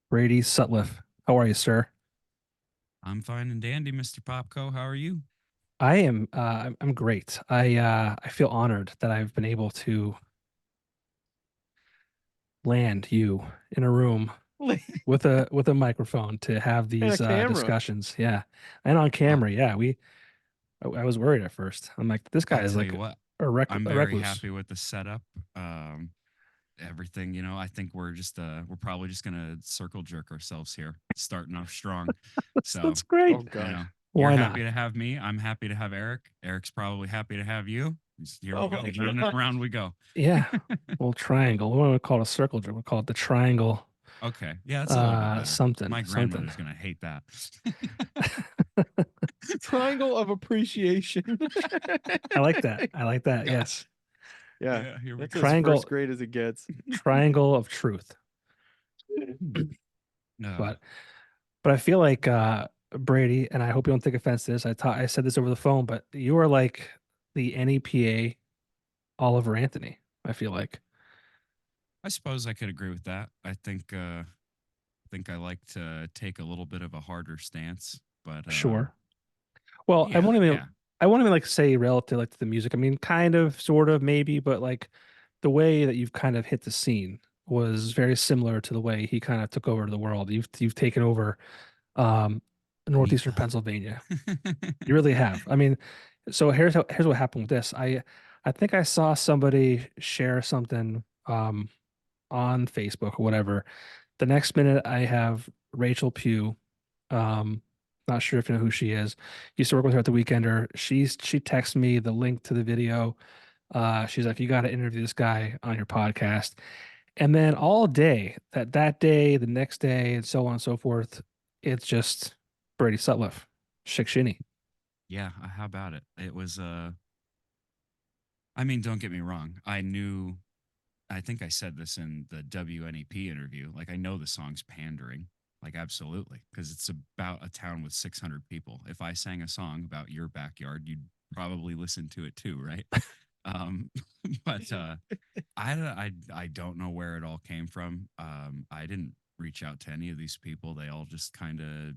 Brady Sutliff. How are you, sir? I'm fine and dandy, Mr. Popko. How are you? I'm great. I feel honored that I've been able to land you in a room And with a microphone to have a these camera. discussions. Yeah. And on Well, camera. Yeah, I was worried at first. I'm like, this guy I'll is tell like you what, I'm a very recluse. happy with the setup. Everything, I think we're probably just gonna circle jerk ourselves here, starting off strong. So, That's Oh great. God. you're Why not? happy to have me. I'm happy to have Eric. Eric's probably happy to have you. Here we Oh go. my Round and God. round we go. Yeah. Well, triangle. What do we call it? A circle jerk? We call it the triangle. Okay. Yeah, that's a little bit better. Something, My something. grandmother's gonna hate that. Triangle of appreciation. I like that. I like that. God. Yes. Yeah, Yeah, here we that's go. as first Triangle, grade as it gets. triangle of truth. Uh, But But I feel like Brady, and I hope you don't take offense to this. I said this over the phone, but you are like the NEPA Oliver Anthony. I feel like. I suppose I could agree with that. I think I like to take a little bit of a harder stance, but Sure. Well, I yeah, won't even yeah, I won't even like say relative like to the music. I mean, kind of, sort of, maybe, but like the way that you've kind of hit the scene was very similar to the way he kind of took over the world. You've taken over um Northeastern NEPA. Pennsylvania. You really have. I mean, so here's what happened with this. I think I saw somebody share something on Facebook or whatever. The next minute I have Rachel Pugh. Not sure if you know who she is. Used to work with her at the Weekender. She texted me the link to the video. She's like, you got to interview this guy on your podcast. And then all day, that day, the next day, and so on and so forth, it's just Brady Sutliff, Shickshinny. Yeah, how about it? It was I mean, don't get me wrong. I think I said this in the WNEP interview. Like I know the song's pandering. Like absolutely, because it's about a town with 600 people. If I sang a song about your backyard, you'd probably listen to it too, right? Um, but I don't know where it all came from. I didn't reach out to any of these people. They all just kind of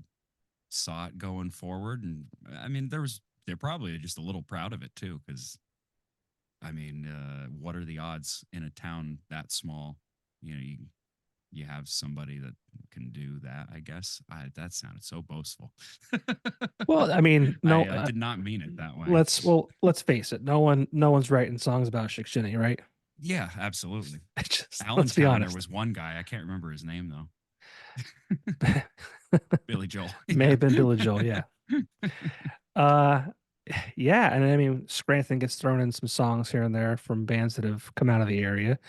saw it going forward, and I mean, they're probably just a little proud of it too, because I mean, what are the odds in a town that small? You have somebody that can do that. I guess that sounded so boastful. Well, I mean, no, I did not mean it that way. let's face it. No one's writing songs about Shickshinny, right? Yeah, absolutely. Let's be Allentown, there honest. was one guy. I can't remember his name though. Billy Joel. May Yeah. have been Billy Joel, yeah. Uh, yeah, and I mean, Scranton gets thrown in some songs here and there from bands that have come out of the area,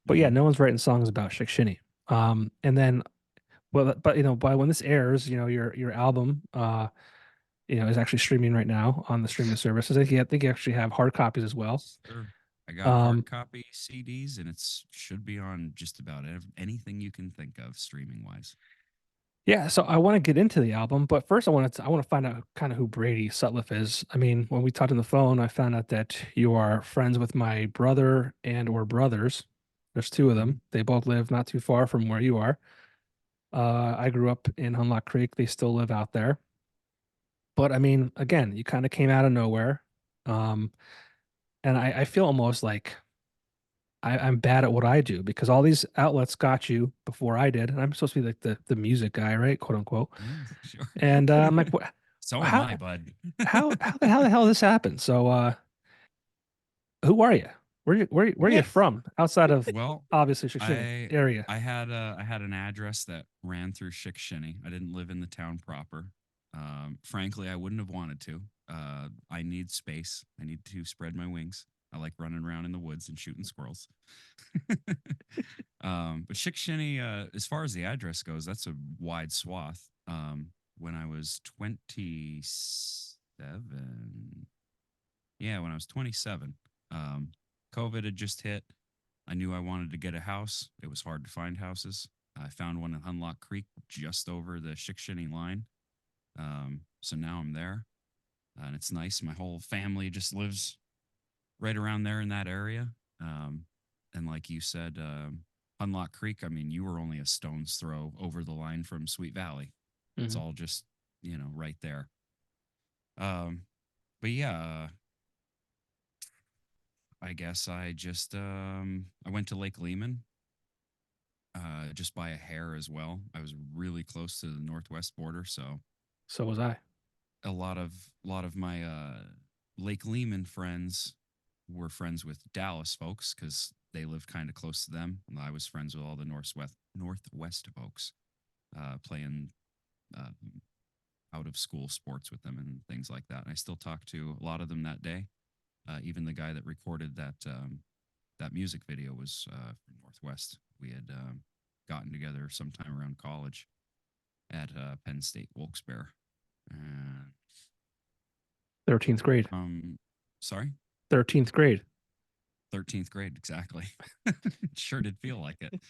but yeah, Hmm. no one's writing songs about Shickshinny. And then, well, but by when this airs, your album, is actually streaming right now on the streaming services. I think you actually have hard copies as well. Sure. I got hard Um, copy CDs, and it's should be on just about anything you can think of streaming wise. Yeah, so I want to get into the album, but first I want to find out kind of who Brady Sutliff is. I mean, when we talked on the phone, I found out that you are friends with my brother and or brothers. There's two of Hmm. them. They both live not too far from where you are. I grew up in Hunlock Creek. They still live out there. But I mean, again, you kind of came out of nowhere. Um, and I feel almost like I'm bad at what I do because all these outlets got you before I did, and I'm supposed to be like the music guy, right? Quote unquote. Yeah, sure. And I'm like, what? So am How I, bud. how the hell this happened? So who are you? Where are you from outside of Well, obviously Shickshinny I area? I had an address that ran through Shickshinny. I didn't live in the town proper. Frankly, I wouldn't have wanted to. I need space. I need to spread my wings. I like running around in the woods and shooting squirrels. But Shickshinny, as far as the address goes, that's a wide swath. When I was 27, yeah, when I was 27, um, COVID had just hit. I knew I wanted to get a house. It was hard to find houses. I found one in Hunlock Creek just over the Shickshinny line. So now I'm there, and it's nice. My whole family just lives right around there in that area. And like you said, Hunlock Creek, I mean, you were only a stone's throw over the line from Sweet Valley. It's Mhm. all just, right there. Um, but yeah, I guess I just I went to Lake Lehman just by a hair as well. I was really close to the northwest border, so So was I. a lot of my Lake Lehman friends were friends with Dallas folks because they lived kind of close to them. And I was friends with all the northwest folks, playing uh, out of school sports with them and things like that. And I still talk to a lot of them that day. Even the guy that recorded that music video was from Northwest. We had gotten together sometime around college at Penn State Wilkes-Barre. Uh, 13th grade. Sorry, 13th grade. 13th grade, exactly. Sure did feel like it.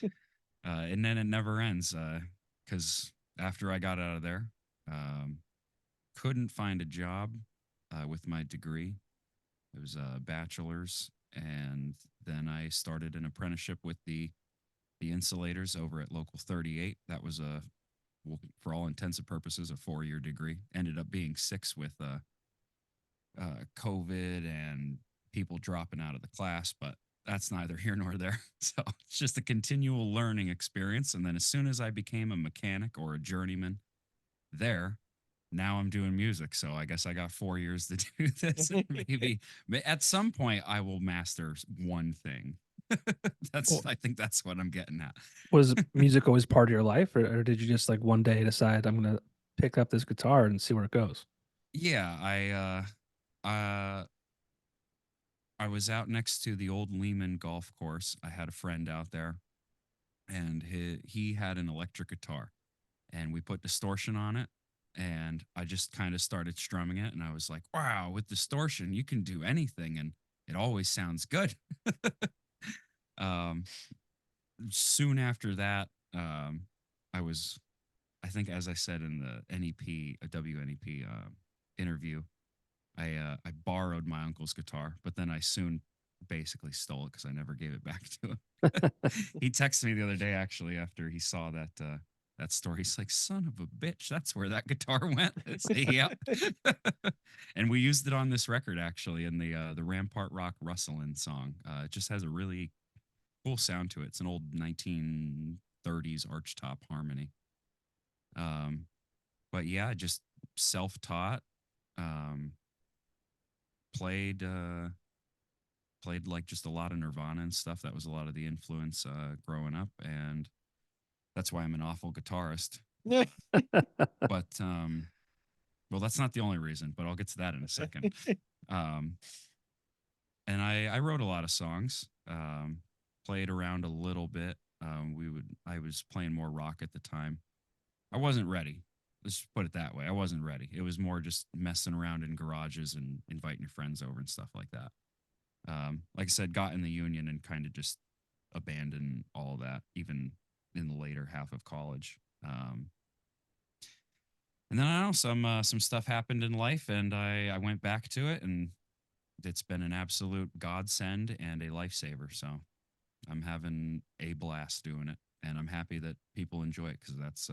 And then it never ends because after I got out of there, um, couldn't find a job with my degree. It was a bachelor's, and then I started an apprenticeship with the insulators over at Local 38. That was well, for all intents and purposes, a 4-year degree. Ended up being 6 with COVID and people dropping out of the class, but that's neither here nor there. So it's just a continual learning experience. And then as soon as I became a mechanic or a journeyman there, now I'm doing music. So I guess I got 4 years to do this. And maybe at some point I will master one thing. Well, I think that's what I'm getting at. was music always part of your life, or did you just like one day decide I'm gonna pick up this guitar and see where it goes? Yeah, I was out next to the old Lehman golf course. I had a friend out there, and he had an electric guitar, and we put distortion on it, and I just kind of started strumming it, and I was like, "Wow, with distortion, you can do anything, and it always sounds good." um, Soon after that, I was, I think, as I said in the NEP, a WNEP interview, I borrowed my uncle's guitar, but then I soon basically stole it because I never gave it back to him. He texted me the other day actually after he saw that story. He's like, "Son of a bitch, that's where that guitar went." I say, "Yep." And we used it on this record actually in the Rampart Rock Rustlin' song. It just has a really cool sound to it. It's an old 1930s archtop harmony. Um, but yeah, just self-taught. Um, played played like just a lot of Nirvana and stuff. That was a lot of the influence growing up, and that's why I'm an awful guitarist. But well, that's not the only reason. But I'll get to that in a second. Um, and I wrote a lot of songs. Played around a little bit. I was playing more rock at the time. I wasn't ready. Let's just put it that way. I wasn't ready. It was more just messing around in garages and inviting your friends over and stuff like that. Like I said, got in the union and kind of just abandoned all of that, even in the later half of college. And then I don't know some stuff happened in life, and I went back to it, and it's been an absolute godsend and a lifesaver. So I'm having a blast doing it, and I'm happy that people enjoy it because that's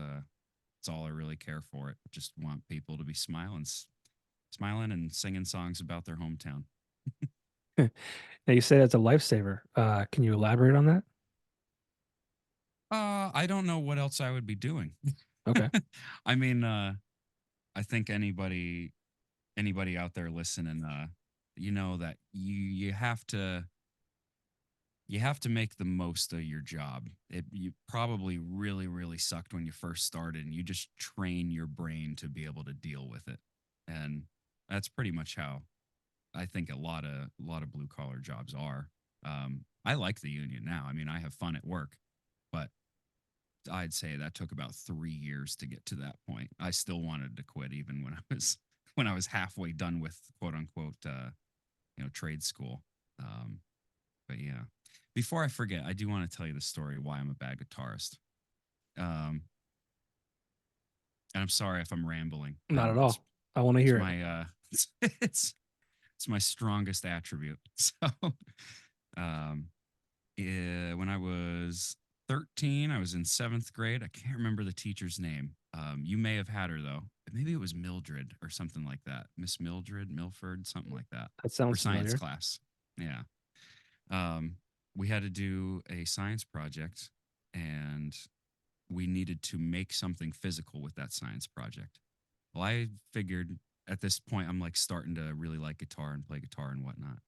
all I really care for. It just want people to be smiling and singing songs about their hometown. Now you say that's a lifesaver. Can you elaborate on that? I don't know what else I would be doing. Okay. I mean, I think anybody out there listening, you know that you have to make the most of your job. You probably really sucked when you first started, and you just train your brain to be able to deal with it. And that's pretty much how I think a lot of blue collar jobs are. I like the union now. I mean, I have fun at work, but I'd say that took about 3 years to get to that point. I still wanted to quit even when I was halfway done with quote unquote trade school. Um, but yeah, before I forget, I do want to tell you the story why I'm a bad guitarist. Um, and I'm sorry if I'm rambling. Not at It's all. I want to it's hear it. my it's it's my strongest attribute. So, um, when I was 13. I was in 7th grade. I can't remember the teacher's name. You may have had her though. Maybe it was Mildred or something like that. Miss Mildred, Milford, something like that. That For sounds science familiar. class. Yeah. We had to do a science project and we needed to make something physical with that science project. Well, I figured at this point I'm like starting to really like guitar and play guitar and whatnot.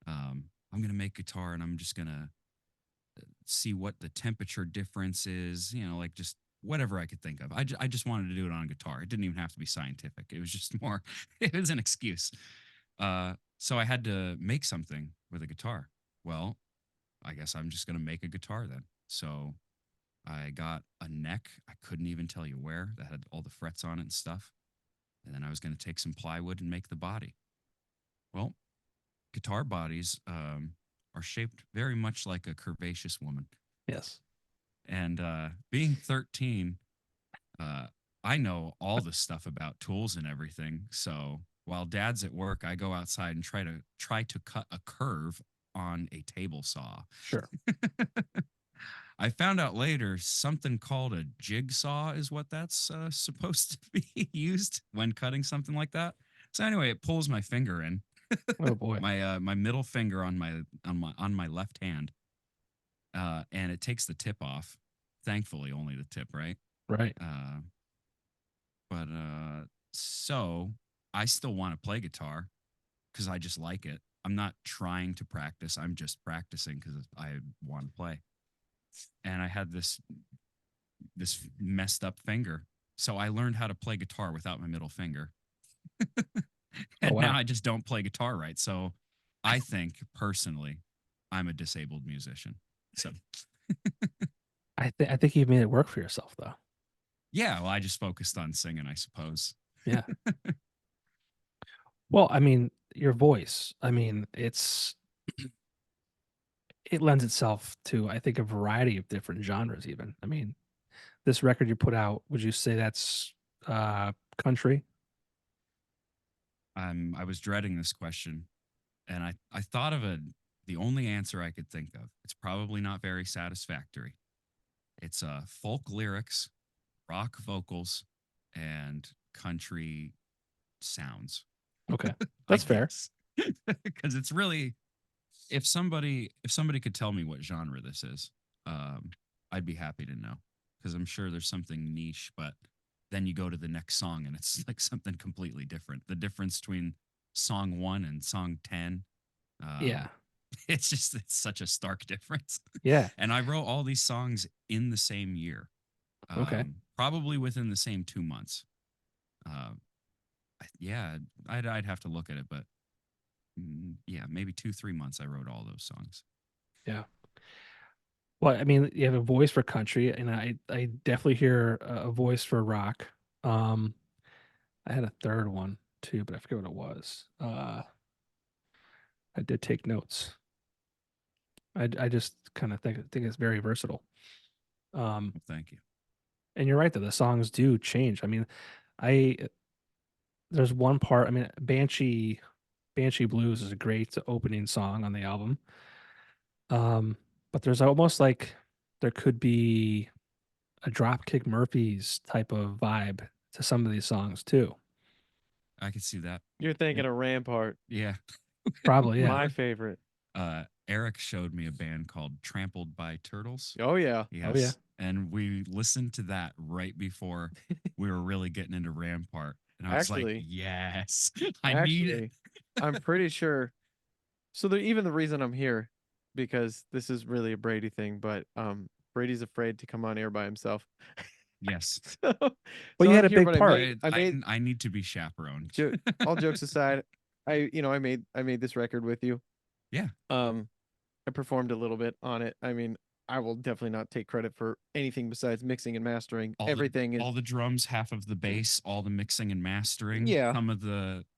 I'm gonna make guitar and I'm just gonna see what the temperature difference is, like just whatever I could think of. I just wanted to do it on guitar. It didn't even have to be scientific. It was just more, it was an excuse. So I had to make something with a guitar. Well, I guess I'm just going to make a guitar then. So I got a neck. I couldn't even tell you where, that had all the frets on it and stuff. And then I was going to take some plywood and make the body. Well, guitar bodies are shaped very much like a curvaceous woman. Yes. And being 13, I know all the stuff about tools and everything. So while dad's at work, I go outside and try to cut a curve on a table saw. Sure. I found out later something called a jigsaw is what that's supposed to be used when cutting something like that. So anyway, it pulls my finger in. Oh boy. My middle finger on my left hand, and it takes the tip off. Thankfully, only the tip, right? Right. But so I still want to play guitar because I just like it. I'm not trying to practice. I'm just practicing because I want to play. And I had this messed up finger, so I learned how to play guitar without my middle finger. And now wow. I just don't play guitar right. So I think personally, I'm a disabled musician. So I think you made it work for yourself though. yeah, well, I just focused on singing, I suppose. Yeah. Well, I mean, your voice, I mean, it lends itself to, I think, a variety of different genres even. I mean, this record you put out, would you say that's country? I was dreading this question, and I thought of the only answer I could think of. It's probably not very satisfactory. It's folk lyrics, rock vocals, and country sounds. Okay. That's fair. Because it's really, if somebody could tell me what genre this is, I'd be happy to know. Because I'm sure there's something niche, but then you go to the next song and it's like something completely different. The difference between song 1 and song 10, Yeah. it's such a stark difference. Yeah. And I wrote all these songs in the same year, Okay. probably within the same 2 months. Yeah, I'd have to look at it, but yeah, maybe 2-3 months I wrote all those songs. Yeah. Well, I mean, you have a voice for country, and I definitely hear a voice for rock. I had a third one too, but I forget what it was. I did take notes. I just kind of think it's very versatile. Well, thank you. And you're right that the songs do change. I mean, I there's one part. I mean, Banshee Blues is a great opening song on the album. But there's almost like there could be a Dropkick Murphys type of vibe to some of these songs too. I could see that. You're thinking of Rampart, Yeah. Probably, yeah. my favorite. Eric showed me a band called Trampled by Turtles. Oh yeah. Yes. Oh, yeah. And we listened to that right before we were really getting into Rampart. And I was Actually- like, yes, I need it. Actually, I'm pretty sure. So even the reason I'm here, because this is really a Brady thing, but Brady's afraid to come on air by himself. Yes. So, Well, so you had I'm a here, big but part. I made I need to be chaperoned. all jokes aside, I made this record with you. Yeah. I performed a little bit on it. I mean, I will definitely not take credit for anything besides mixing and mastering. Everything is all the drums, half of the bass, all the mixing and mastering. Yeah.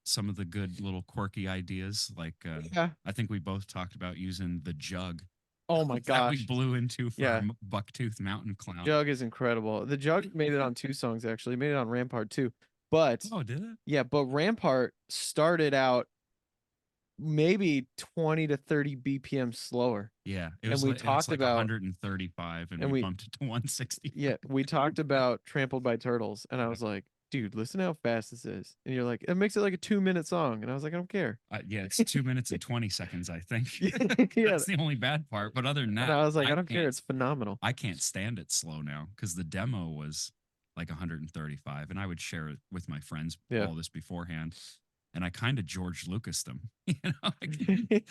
Some of the good little quirky ideas. Like yeah. I think we both talked about using the jug Oh my that we gosh. blew into for Yeah. our Bucktooth Mountain Clown. Jug is incredible. The Jug made it on 2 songs actually. Made it on Rampart too. But Oh, did it? yeah, but Rampart started out maybe 20 to 30 BPM slower. Yeah, it And was we like, it's talked like about 135, and and we we bumped it to 160. yeah, we talked about Trampled by Turtles, and I was like, dude, listen how fast this is. And you're like, it makes it like a 2-minute song. And I was like, I don't care. Yeah, it's 2 minutes and 20 seconds, I think. Yeah. That's the only bad part. But other than And that, I was like, I don't care. can't- It's phenomenal. I can't stand it slow now because the demo was like 135, and I would share it with my friends Yeah. all this beforehand. And I kind of George Lucas them, you know,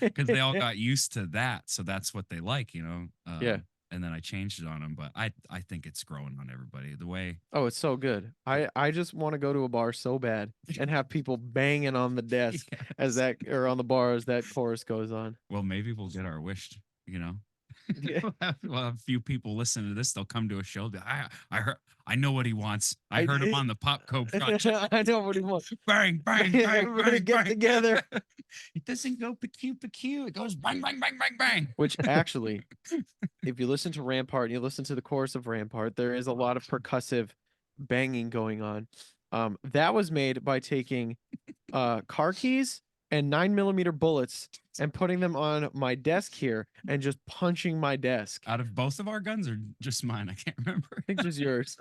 because they all got used to that. So that's what they like, you know. Yeah. And then I changed it on them, but I think it's growing on everybody. The way Oh, it's so good. I just want to go to a bar so bad and have people banging on the desk as Yes. that or on the bar as that chorus goes on. Well, maybe we'll get our wish, you know. Yeah. Well, a few people listen to this, they'll come to a show. Be like, I heard, I know what he wants. I heard him on the Popko Project. I know what he wants. Bang, bang, bang, Everybody bang, get bang. together. It doesn't go pew pew. It goes bang, bang, bang, bang, bang. Which actually, if you listen to Rampart and you listen to the chorus of Rampart, there is a lot of percussive banging going on. That was made by taking car keys and 9mm bullets and putting them on my desk here and just punching my desk. Out of both of our guns or just mine? I can't remember. I think just yours.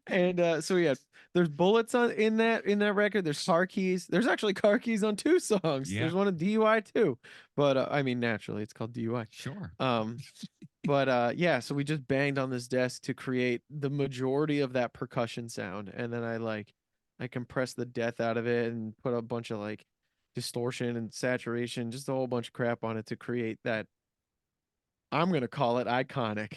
And so yeah, there's bullets in that record. There's car keys. There's actually car keys on 2 songs. Yeah. There's one in DUI too. But I mean, naturally, it's called DUI. Sure. But yeah, so we just banged on this desk to create the majority of that percussion sound, and then I compressed the death out of it and put a bunch of like distortion and saturation, just a whole bunch of crap on it to create that. I'm gonna call it iconic.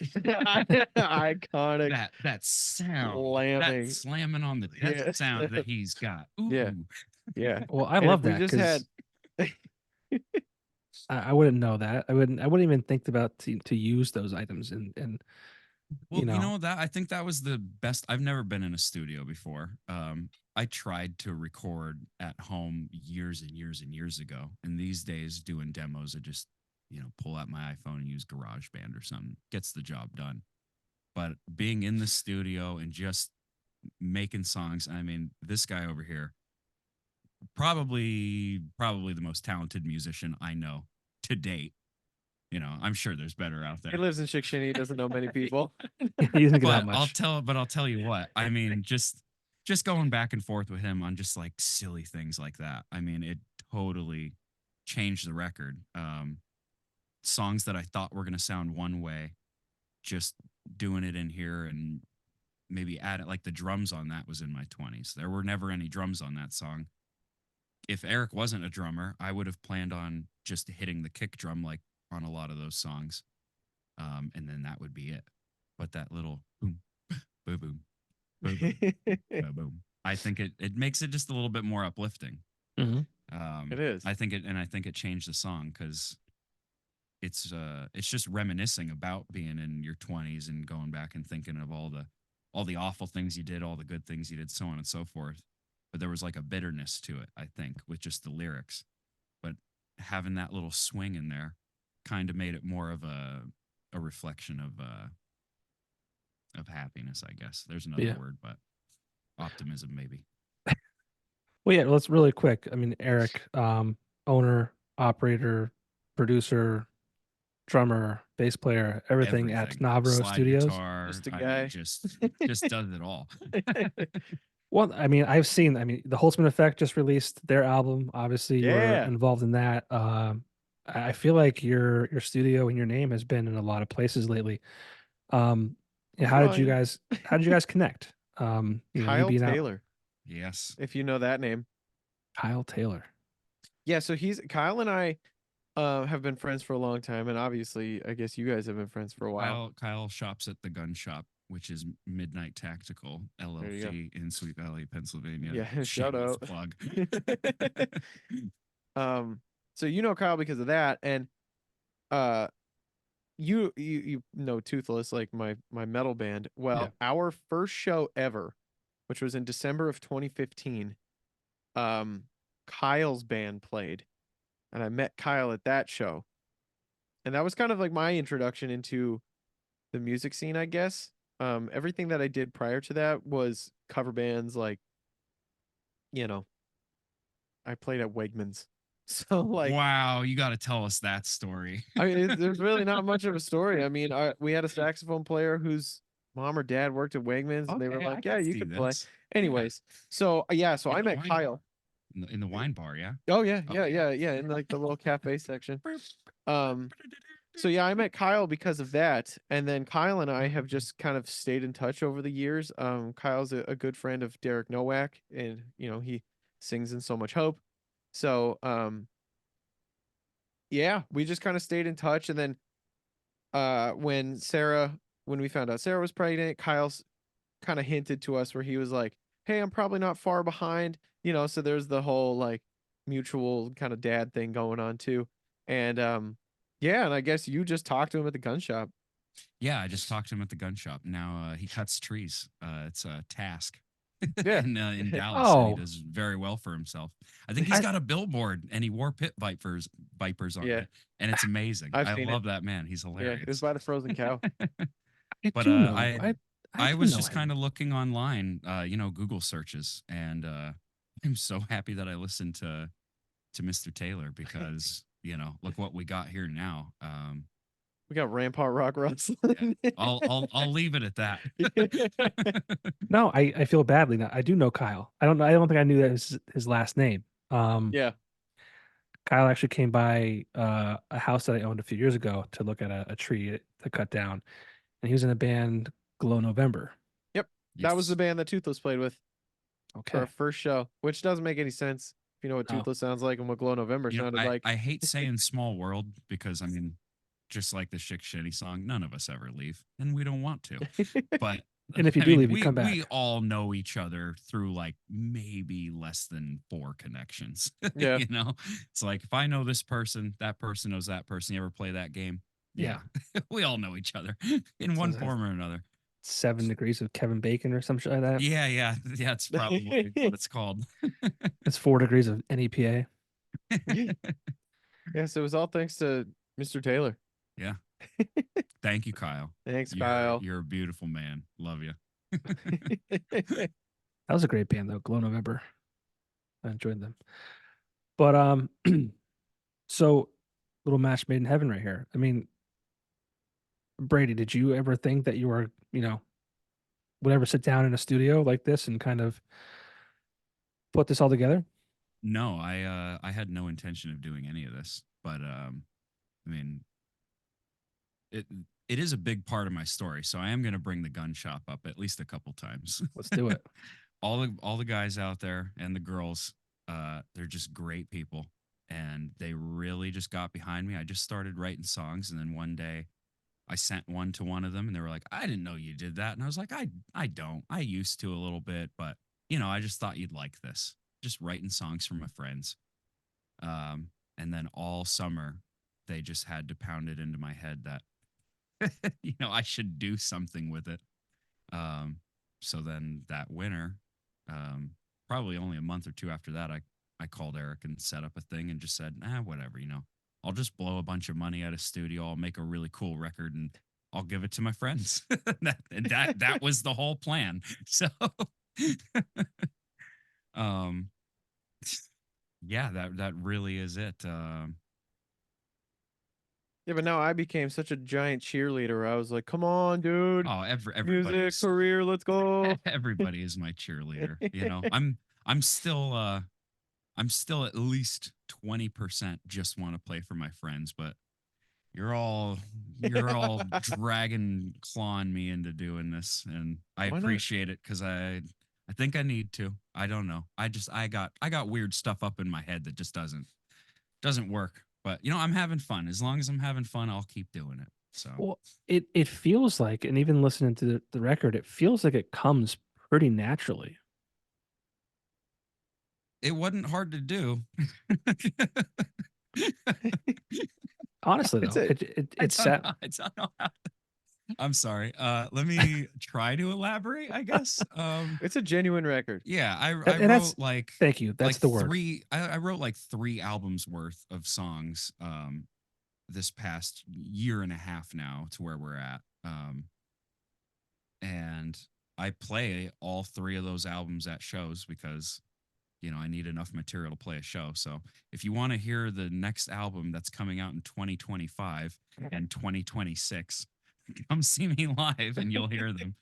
Iconic. That sound, slamming. that slamming on the death Yeah. sound that he's got. Ooh. Yeah. Yeah. Well, I And love if we that just had because I wouldn't know that. I wouldn't even think about to use those items and Well, you know. that I think that was the best. I've never been in a studio before. I tried to record at home years and years and years ago, and these days doing demos, I just pull out my iPhone and use GarageBand or something. Gets the job done. But being in the studio and just making songs, I mean, this guy over here, probably the most talented musician I know to date. I'm sure there's better out he there. lives in Shickshinny, he doesn't know many people. He doesn't get that But much. I'll tell you what. I mean, just going back and forth with him on just like silly things like that. I mean, it totally changed the record. Songs that I thought were gonna sound one way, just doing it in here and maybe add it, like the drums on that was in my 20s. There were never any drums on that song. If Eric wasn't a drummer, I would have planned on just hitting the kick drum like on a lot of those songs. And then that would be it. But that little boom, boom, boom, boom, boom, boom. I think it makes it just a little bit more uplifting. Mm-hmm. It is. I think it changed the song because it's just reminiscing about being in your 20s and going back and thinking of all the awful things you did, all the good things you did, so on and so forth. But there was like a bitterness to it, I think, with just the lyrics. But having that little swing in there kind of made it more of a reflection of happiness, I guess. There's another word, but optimism maybe. Well, yeah, let's really quick. I mean, Eric, owner, operator, producer, drummer, bass player, everything at Novro Slide Studios. Guitar, Just a I guy. mean, just does it all. Well, I mean, I've seen. I mean, the Holtzman Effect just released their album. Obviously, you were Yeah. involved in that. I feel like your studio and your name has been in a lot of places lately. How did you guys connect? You Kyle being out- Taylor, Yes. if you know that name. Kyle Taylor. Yeah, so Kyle and I have been friends for a long time, and obviously, I guess you guys have been friends for a while. Kyle shops at the Gun Shop, which is Midnight Tactical LLC in Sweet Valley, Pennsylvania. Yeah, shout Shameless out. plug. So you know Kyle because of that, and you know Toothless, like my metal band. Well, Yeah. our first show ever, which was in December of 2015, Kyle's band played, and I met Kyle at that show, and that was kind of like my introduction into the music scene, I guess. Everything that I did prior to that was cover bands, like, I played at Wegmans. So like, wow, you got to tell us that story. I mean, there's really not much of a story. I mean, we had a saxophone player whose mom or dad worked at Wegmans, and they were Okay, I like, "Yeah, can you see could play." this. Yeah. Anyways, so so I In the met wine Kyle. in the wine bar, yeah. Oh yeah, Oh, yeah, in like the little cafe section. Um, so yeah, I met Kyle because of that, and then Kyle and I have just kind of stayed in touch over the years. Kyle's a good friend of Derek Nowak, and he sings in So Much Hope. So yeah, we just kind of stayed in touch, and then when we found out Sarah was pregnant, Kyle's kind of hinted to us where he was like, "Hey, I'm probably not far behind," so there's the whole like mutual kind of dad thing going on too. And yeah, and I guess you just talked to him at the gun shop. yeah, I just talked to him at the gun shop. Now he cuts trees. It's a task. Yeah. In Dallas, and he Oh, does very well for himself. I think he's I, got a billboard, and he wore pit vipers on Yeah, it, and it's amazing. I've I seen it. love that man. He's Yeah, it was hilarious. by the frozen cow. I But do know. I I do was know just kind him. of looking online, Google searches, and I'm so happy that I listened to Mr. Taylor because look what we got here now. We got Rampart Rock Yeah, Wrestling. I'll leave it at that. No, I feel badly now. I do know Kyle. I don't think I knew that was his last name. Yeah. Kyle actually came by a house that I owned a few years ago to look at a tree to cut down, and he was in a band Glow November. Yep. That was the Yes. band that Toothless played with for our Okay. first show, which doesn't make any sense if you know what Oh, Toothless sounds like and what Glow November sounded like. I hate saying small world because I mean, just like the Shickshinny song, none of us ever leave, and we don't want to. But and if you I do mean, leave, you come we back. all know each other through like maybe less than 4 connections. Yeah. It's like if I know this person, that person knows that person. You ever play that game? Yeah, we all know each other in So one it's like form or another. 7 degrees of Kevin Bacon or some shit like that. Yeah. It's probably what it's called. It's 4 degrees of NEPA. Yes, it was all thanks to Mr. Taylor. Yeah. Thank you, Kyle. Thanks, Kyle. You're a beautiful man. Love you. That was a great band though, Glow November. I enjoyed them. But so little match made in heaven right here. I mean, Brady, did you ever think that you were, would ever sit down in a studio like this and kind of put this all together? No, I had no intention of doing any of this, but I mean, it it is a big part of my story, so I am going to bring the gun shop up at least a couple times. Let's do it. All the guys out there and the girls, they're just great people, and they really just got behind me. I just started writing songs, and then one day I sent one to one of them, and they were like, "I didn't know you did that," and I was like, I don't. I used to a little bit, but I just thought you'd like this. Just writing songs for my friends. And then all summer, they just had to pound it into my head that I should do something with it. So then that winter, um, probably only a month or two after that, I called Eric and set up a thing and just said, whatever, I'll just blow a bunch of money at a studio. I'll make a really cool record and I'll give it to my friends. that was the whole plan. So, um, yeah, that really is it. Yeah, but now I became such a giant cheerleader. I was like, "Come on, dude! Oh, Music everybody's career, let's go!" everybody is my cheerleader. I'm still I'm still at least 20% just want to play for my friends, but you're all dragging clawing me into doing this, and I Why not? appreciate it because I think I need to. I don't know. I got weird stuff up in my head that just doesn't work. But I'm having fun. As long as I'm having fun, I'll keep doing it. So Well, it feels like, and even listening to the record, it feels like it comes pretty naturally. it wasn't hard to do. Honestly, It's though, a it's set. I don't know how. I'm sorry. Let me try to elaborate, I guess. it's a genuine record. Yeah, I And that's wrote like thank you. That's the word. I wrote like 3 albums worth of songs this past year and a half now to where we're at. And I play all 3 of those albums at shows because I need enough material to play a show. So if you want to hear the next album that's coming out in 2025 and 2026, come see me live and you'll hear them.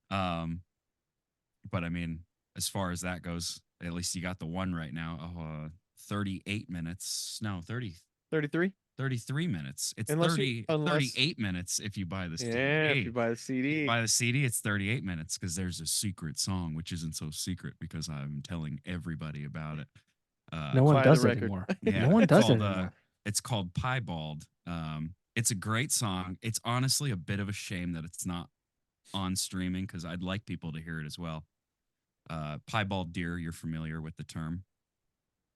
But I mean, as far as that goes, at least you got the one right now. 38 minutes. No, 33. 33 minutes. It's Unless 38 minutes if you buy the CD. Yeah, if you buy the CD. Buy the CD, it's 38 minutes because there's a secret song, which isn't so secret because I'm telling everybody about it. No one Buy does the it record. anymore. Yeah, No one it's does it called, anymore. It's called Piebald. It's a great song. It's honestly a bit of a shame that it's not on streaming because I'd like people to hear it as well. Piebald deer, you're familiar with the term.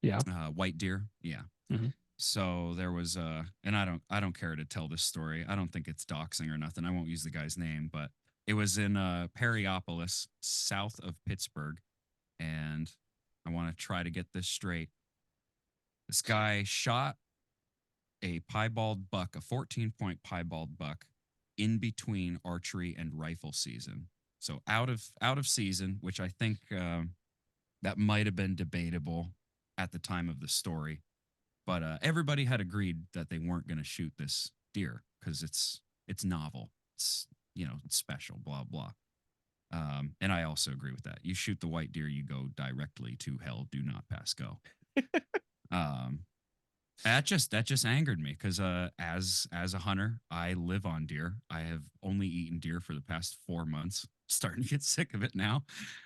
Yeah. White deer, yeah. Mhm. So there was and I don't care to tell this story. I don't think it's doxing or nothing. I won't use the guy's name, but it was in Perryopolis, south of Pittsburgh, and I want to try to get this straight. This guy shot a piebald buck, a 14-point piebald buck, in between archery and rifle season. So out of season, which I think that might have been debatable at the time of the story, but everybody had agreed that they weren't going to shoot this deer because it's novel, it's it's special, blah blah. And I also agree with that. You shoot the white deer, you go directly to hell. Do not pass go. That just angered me because as a hunter, I live on deer. I have only eaten deer for the past 4 months. Starting to get sick of it now.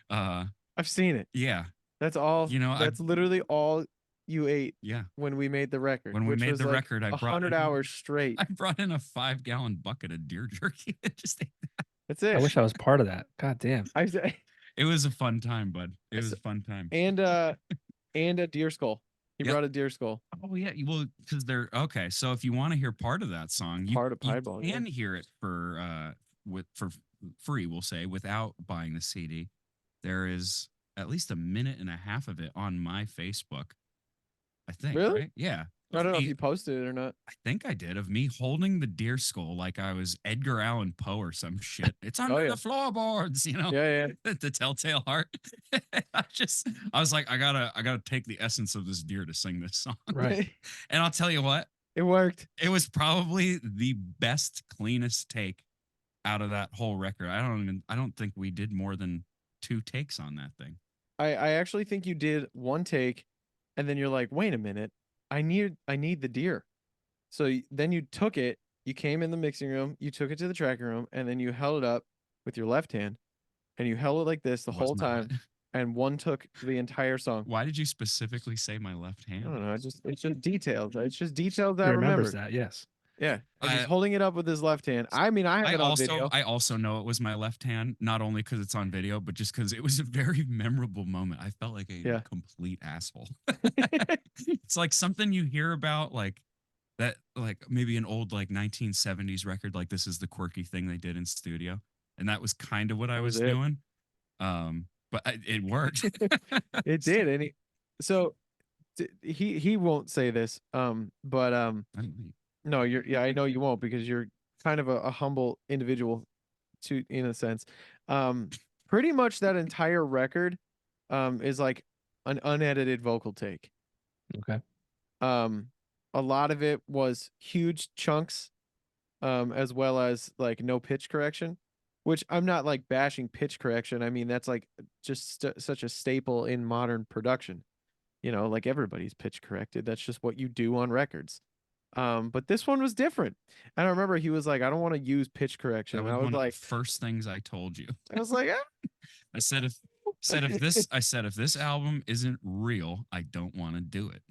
I've seen it. Yeah, That's all. That's literally all you ate. Yeah. When we made the record. When we made the record, I brought 100 hours straight. I brought in a 5-gallon bucket of deer jerky. Just ate that. That's it. I wish I was part of that. God damn. It was a fun time, bud. It was a fun time. And a deer skull. He brought a deer skull. Oh yeah, well, because they're okay. So if you want to hear part of that song, you can hear it for free. We'll say without buying the CD. There is at least a minute and a half of it on my Facebook. I think. Really? Right? Yeah. I don't know if you posted it or not. I think I did, of me holding the deer skull like I was Edgar Allan Poe or some shit. It's under the floorboards, Yeah. The telltale heart. I was like, I gotta take the essence of this deer to sing this song. Right. And I'll tell you what, it worked. It was probably the best, cleanest take out of that whole record. I don't think we did more than 2 takes on that thing. I actually think you did 1 take, and then you're like, wait a minute. I need the deer. So then you took it, you came in the mixing room, you took it to the tracking room, and then you held it up with your left hand, and you held it like this the whole time, and 1 took the entire song. Why did you specifically say my left hand? I don't know. It's just details. It's just details that He I remember. remembers that, yes. Yeah, and he's holding it up with his left hand. I mean, I have it on video. I also know it was my left hand, not only because it's on video, but just because it was a very memorable moment. I felt like a complete asshole. It's like something you hear about, like that, like maybe an old 1970s record. Like, this is the quirky thing they did in studio, and that was kind of what I was doing. But it worked. It did, and he won't say this. But no, I know you won't, because you're kind of a humble individual in a sense. Pretty much that entire record is like an unedited vocal take. Okay. A lot of it was huge chunks, as well as like no pitch correction, which I'm not like bashing pitch correction. I mean, that's like just such a staple in modern production. Like everybody's pitch corrected. That's just what you do on records. But this one was different. And I remember he was like, I don't want to use pitch correction. That was I was one like, of the first things I told you. I was like, I said if this album isn't real, I don't want to do it.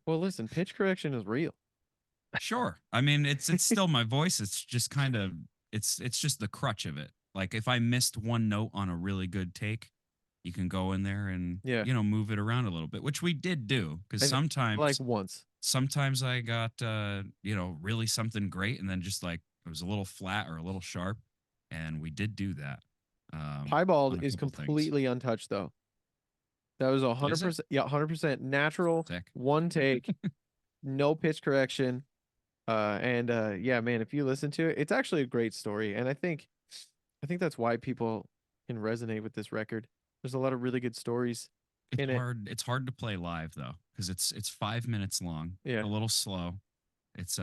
Well, listen, pitch correction is real. Sure. I mean, it's still my voice. It's just kind of it's just the crutch of it. Like, if I missed 1 note on a really good take, you can go in there and move it around a little bit, which we did do, because sometimes I got really something great, and then just like it was a little flat or a little sharp, and we did do that. Piebald is completely untouched, though. That was 100%. Yeah, 100% natural. Sick. 1 take, no pitch correction. Yeah, man, if you listen to it, it's actually a great story, and I think that's why people can resonate with this record. There's a lot of really good stories It's in it. hard. It's hard to play live though, because it's 5 minutes long. Yeah. A little slow. It's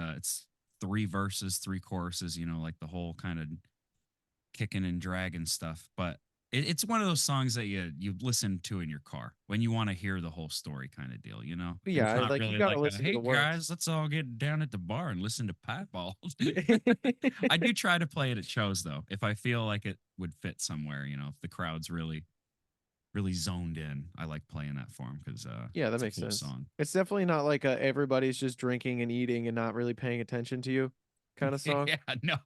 3 verses, 3 choruses. You know, like the whole kind of kicking and dragging stuff. But it's one of those songs that you listen to in your car when you want to hear the whole story, kind of deal. You know. And Yeah, it's not like you really gotta like listen to hey the words. guys, let's all get down at the bar and listen to Piebald. I do try to play it at shows though, if I feel like it would fit somewhere. You know, if the crowd's really zoned in, I like playing that for them because Yeah, that it's a makes cool sense. song. It's definitely not like a everybody's just drinking and eating and not really paying attention to you kind of song. Yeah, no.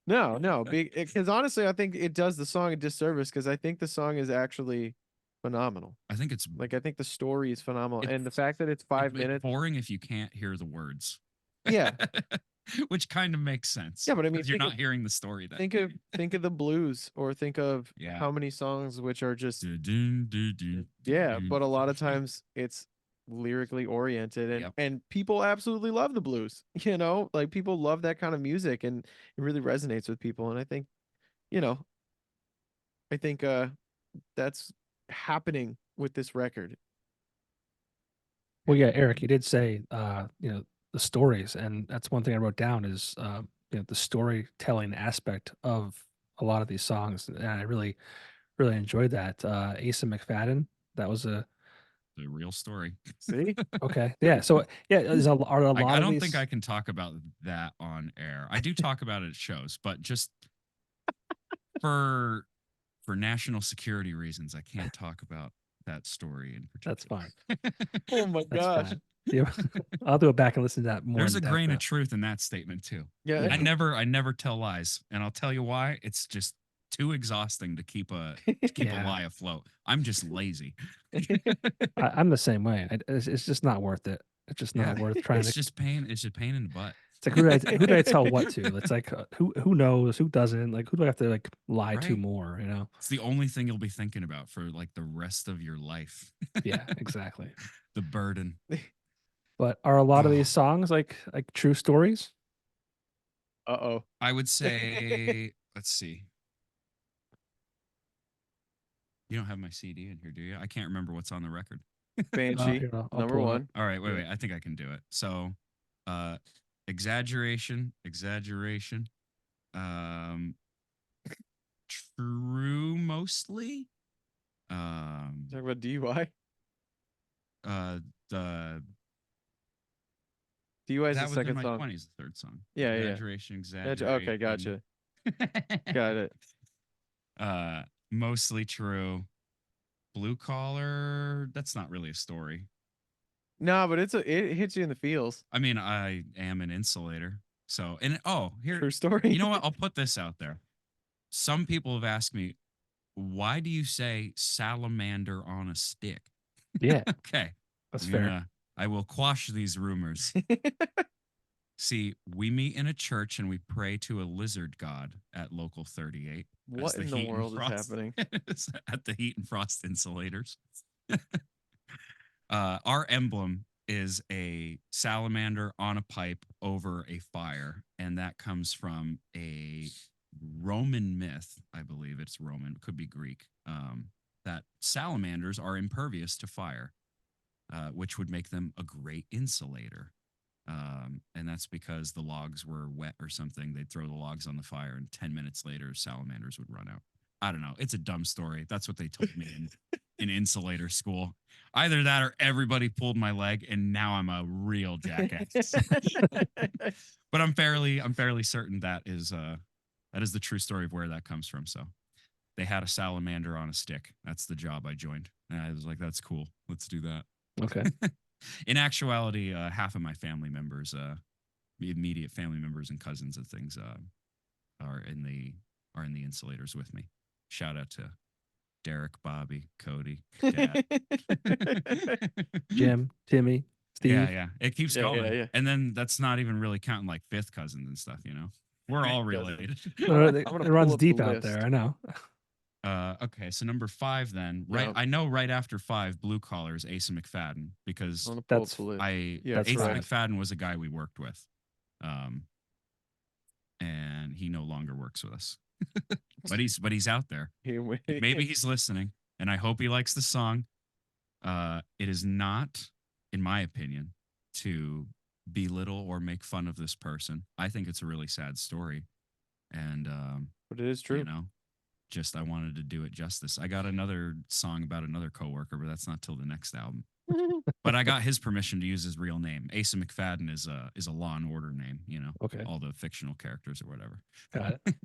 No, because honestly, I think it does the song a disservice because I think the song is actually phenomenal. I think it's Like I think the story is phenomenal, and the It's- fact that it's 5 it's minutes. boring if you can't hear the words. Yeah, Which kind of makes sense. Yeah, but I mean, 'cause you're think not hearing the story then. think of the blues, or think of Yeah. how many songs which are just Du-dun, du-dun, yeah, du-dun. but a lot of times it's lyrically oriented, and Yep. and people absolutely love the blues. You know, like people love that kind of music, and it really resonates with people. And I think, you know, I think that's happening with this record. Well, yeah, Eric, you did say, the stories, and that's one thing I wrote down is, the storytelling aspect of a lot of these songs, and I really, really enjoyed that. Asa McFadden, that was The real story. See, okay, yeah. So yeah, are a lot I of don't these? think I can talk about that on air. I do talk about it at shows, but just for national security reasons, I can't talk about that story in particular. That's fine. oh my That's gosh, fine. Yeah, I'll do it back and listen to that more. There's a in depth grain now. of truth in that statement too. yeah, I never tell lies, and I'll tell you why. It's just too exhausting to keep a Yeah. lie afloat. I'm just lazy. I'm the same way. It's just not worth it. It's just not worth trying It's to. just pain. It's just pain in the butt. It's like who do I tell what to? It's like who knows, who doesn't? Like who do I have to like lie to Right. more? You know? It's the only thing you'll be thinking about for like the rest of your life. Yeah, exactly. The burden. But are a lot of these songs like true stories? Uh-oh. I would say, let's see. You don't have my CD in here, do you? I can't remember what's on the record. Banshee, Here, I'll number pull it up. one. All right, wait, Yeah. wait. I think I can do it. So, exaggeration, true mostly. Talk about DUI. The DUI is that the was in second my song. 20s, the third song. Yeah, yeah. Exaggeration. Okay, gotcha. Got it. Mostly true. Blue collar. That's not really a story. No, but it hits you in the feels. I mean, I am an insulator. So, here, True story. you know what? I'll put this out there. Some people have asked me, why do you say salamander on a stick? Yeah, Okay. that's I'm fair. I will quash these rumors. See, we meet in a church and we pray to a lizard god at Local 38. What in the world is happening? At the Heat and Frost Insulators. Our emblem is a salamander on a pipe over a fire, and that comes from a Roman myth. I believe it's Roman, could be Greek. That salamanders are impervious to fire, which would make them a great insulator. And that's because the logs were wet or something. They'd throw the logs on the fire, and 10 minutes later, salamanders would run out. I don't know. It's a dumb story. That's what they told me in insulator school. Either that or everybody pulled my leg, and now I'm a real jackass. But I'm fairly certain that is the true story of where that comes from. So they had a salamander on a stick. That's the job I joined. And I was like, that's cool. Let's do that. Okay. In actuality, half of my family members, immediate family members and cousins and things, are in the insulators with me. Shout out to Derek, Bobby, Cody, Dad. Jim, Timmy, Steve. Yeah. It keeps Yeah, going. yeah. And then that's not even really counting like fifth cousins and stuff, you know? We're all related. It I'm gonna runs pull up deep the out list. there. I know. Okay, so number 5 then. Right, Yeah. I know right after 5, blue collars, Asa McFadden, because I'm gonna pull up That's- the list. I Yeah, that's Asa right. McFadden was a guy we worked with. And he no longer works with us. but he's out there. Here we- Maybe he's listening, and I hope he likes the song. It is not, in my opinion, to belittle or make fun of this person. I think it's a really sad story, and But it is true. you know, just I wanted to do it justice. I got another song about another coworker, but that's not till the next album. But I got his permission to use his real name. Asa McFadden is a Law and Order name. You know, Okay. all the fictional characters or whatever. Got it.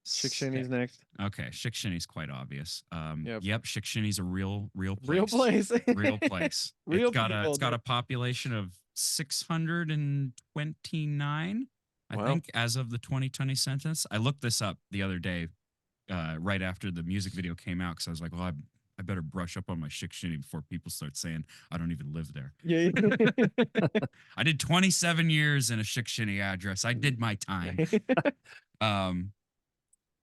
Shickshinny's next. Okay, Shickshinny's quite obvious. Yep. Yep, Shickshinny's a real place. Real place. Real place. Real it's got people, a dude. population of 629, I Wow. think, as of the 2020 census. I looked this up the other day, right after the music video came out, because I was like, well, I better brush up on my Shickshinny before people start saying I don't even live there. Yeah. I did 27 years in a Shickshinny address. I did my time.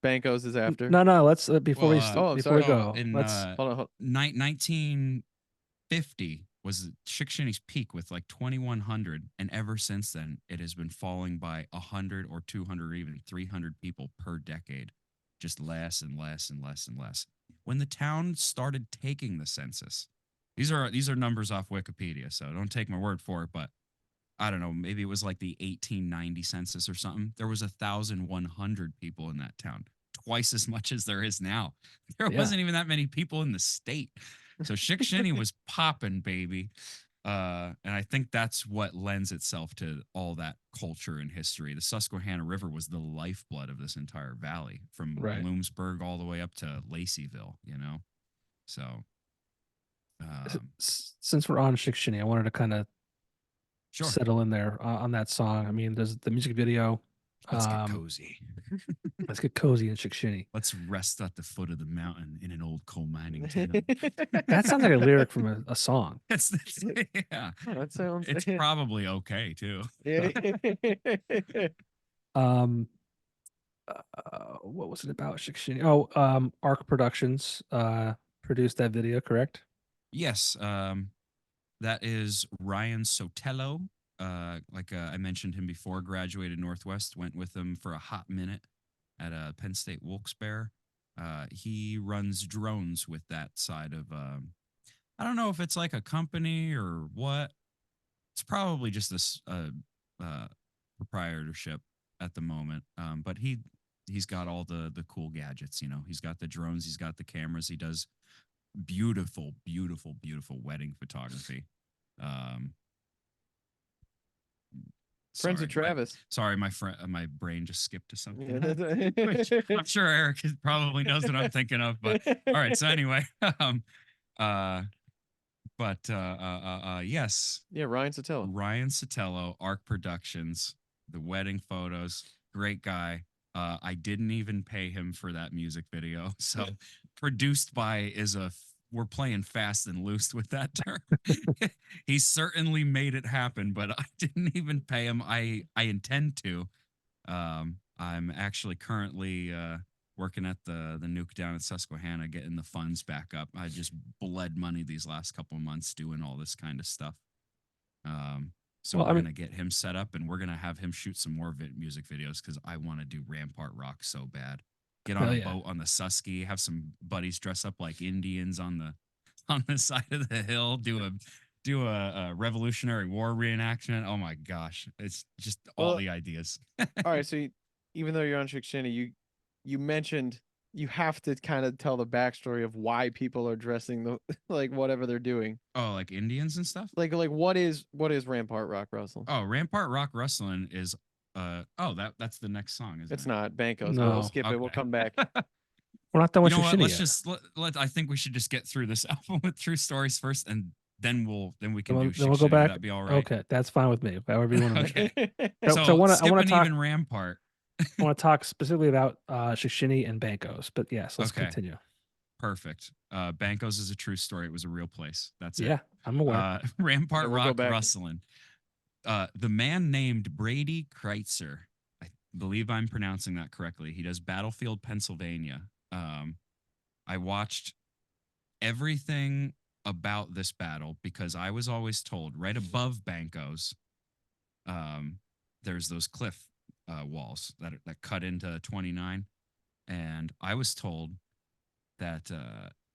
Bankos is after. No. Let's before we Well, before we sorry. go. in Let's Hold on. 1950 was Shickshinny's peak with like 2,100, and ever since then it has been falling by 100 or 200 or even 300 people per decade, just less and less and less and less. When the town started taking the census, these are numbers off Wikipedia, so don't take my word for it, but I don't know, maybe it was like the 1890 census or something. There was 1,100 people in that town, twice as much as there is now. There Yeah. wasn't even that many people in the state. So Shickshinny was popping, baby. And I think that's what lends itself to all that culture and history. The Susquehanna River was the lifeblood of this entire valley, from Right. Bloomsburg all the way up to Laceyville, you know? So, since we're on Shickshinny, I wanted to kind of sure. settle in there on that song. I mean, there's the music video. Let's get cozy. Let's get cozy in Shickshinny. Let's rest at the foot of the mountain in an old coal mining town. That sounds like a lyric from a song. Yeah. That sounds. It's probably okay too. Yeah. What was it about Shickshinny? Oh, Arc Productions produced that video, correct? Yes. That is Ryan Sotelo. I mentioned him before, graduated Northwest, went with him for a hot minute at Penn State Wilkes-Barre. He runs drones with that side of, I don't know if it's like a company or what. It's probably just this proprietorship at the moment. But he's got all the cool gadgets, you know. He's got the drones, he's got the cameras, he does beautiful wedding photography. Friends of Travis. Sorry, my friend, my brain just skipped to something. Yeah, that's- Which I'm sure Eric probably knows what I'm thinking of. But all right, so anyway, yes, Yeah, Ryan Sotelo. Ryan Sotelo, Arc Productions, the wedding photos, great guy. I didn't even pay him for that music video. So produced by we're playing fast and loose with that term. He certainly made it happen, but I didn't even pay him. I intend to. I'm actually currently working at the nuke down at Susquehanna, getting the funds back up. I just bled money these last couple of months doing all this kind of stuff. So we're gonna get him set up, and we're gonna have him shoot some more music videos, because I want to do Rampart Rock so bad. Get on a boat on the Susky, have some buddies dress up like Indians on the side of the hill, do a Revolutionary War reenactment. Oh my gosh, it's just all the ideas. All right, so even though you're on Shickshinny, you mentioned you have to kind of tell the backstory of why people are dressing like whatever they're doing. Oh, like Indians and stuff? Like what is Rampart Rock Wrestling? Oh, Rampart Rock Wrestling is that's the next song, isn't it? It's not Banco, so No. we'll skip it. We'll come back. We're not done with You know what? Shickshinny Let's yet. just let I think we should just get through this album with True Stories first, and then we can do Then we'll go Shickshinny. back. That'd be all right. Okay, that's fine with me. However you want to make it. Okay. So I want to talk. Even Rampart. I want to talk specifically about Shickshinny and Bankos, but yes, let's continue. Perfect. Bankos is a true story. It was a real place. That's it. Yeah, I'm aware. Rampart we'll go Rock back. Wrestling. The man named Brady Kreitzer, I believe I'm pronouncing that correctly. He does Battlefield, Pennsylvania. I watched everything about this battle, because I was always told right above Bankos, there's those cliff walls that cut into 29, and I was told that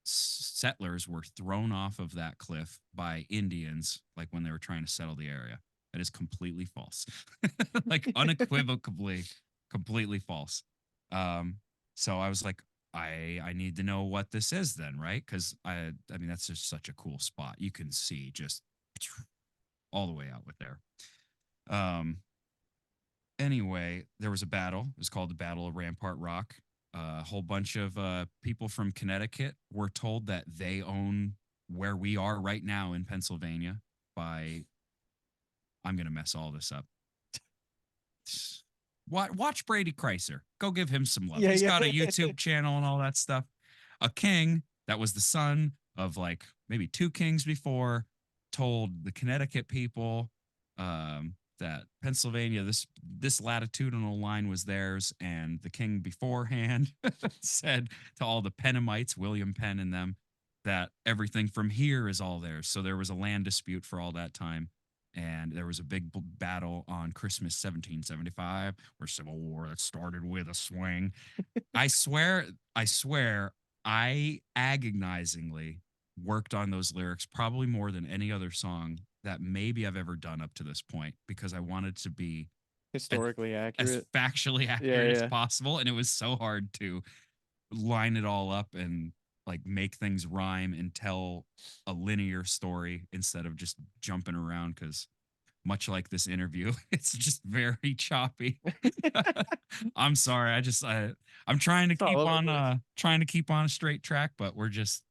settlers were thrown off of that cliff by Indians, like when they were trying to settle the area. That is completely false. Like unequivocally, completely false. So I was like, I need to know what this is then, right? Because I mean that's just such a cool spot. You can see just all the way out with there. Um, anyway, there was a battle. It was called the Battle of Rampart Rock. A whole bunch of people from Connecticut were told that they own where we are right now in Pennsylvania by, I'm going to mess all this up. Watch Brady Kreiser. Go give him some love. Yeah, He's yeah. got a YouTube channel and all that stuff. A king that was the son of like maybe two kings before told the Connecticut people that Pennsylvania, this latitudinal line was theirs, and the king beforehand said to all the Pennamites, William Penn and them, that everything from here is all theirs. So there was a land dispute for all that time, and there was a big battle on Christmas 1775, where Civil War that started with a swing. I swear, I agonizingly worked on those lyrics probably more than any other song that maybe I've ever done up to this point, because I wanted to be Historically as accurate. factually accurate as yeah. possible, and it was so hard to line it all up and like make things rhyme and tell a linear story instead of just jumping around, because much like this interview, it's just very choppy. I'm sorry. I'm trying to It's all keep over on trying to keep on a straight track, but we're just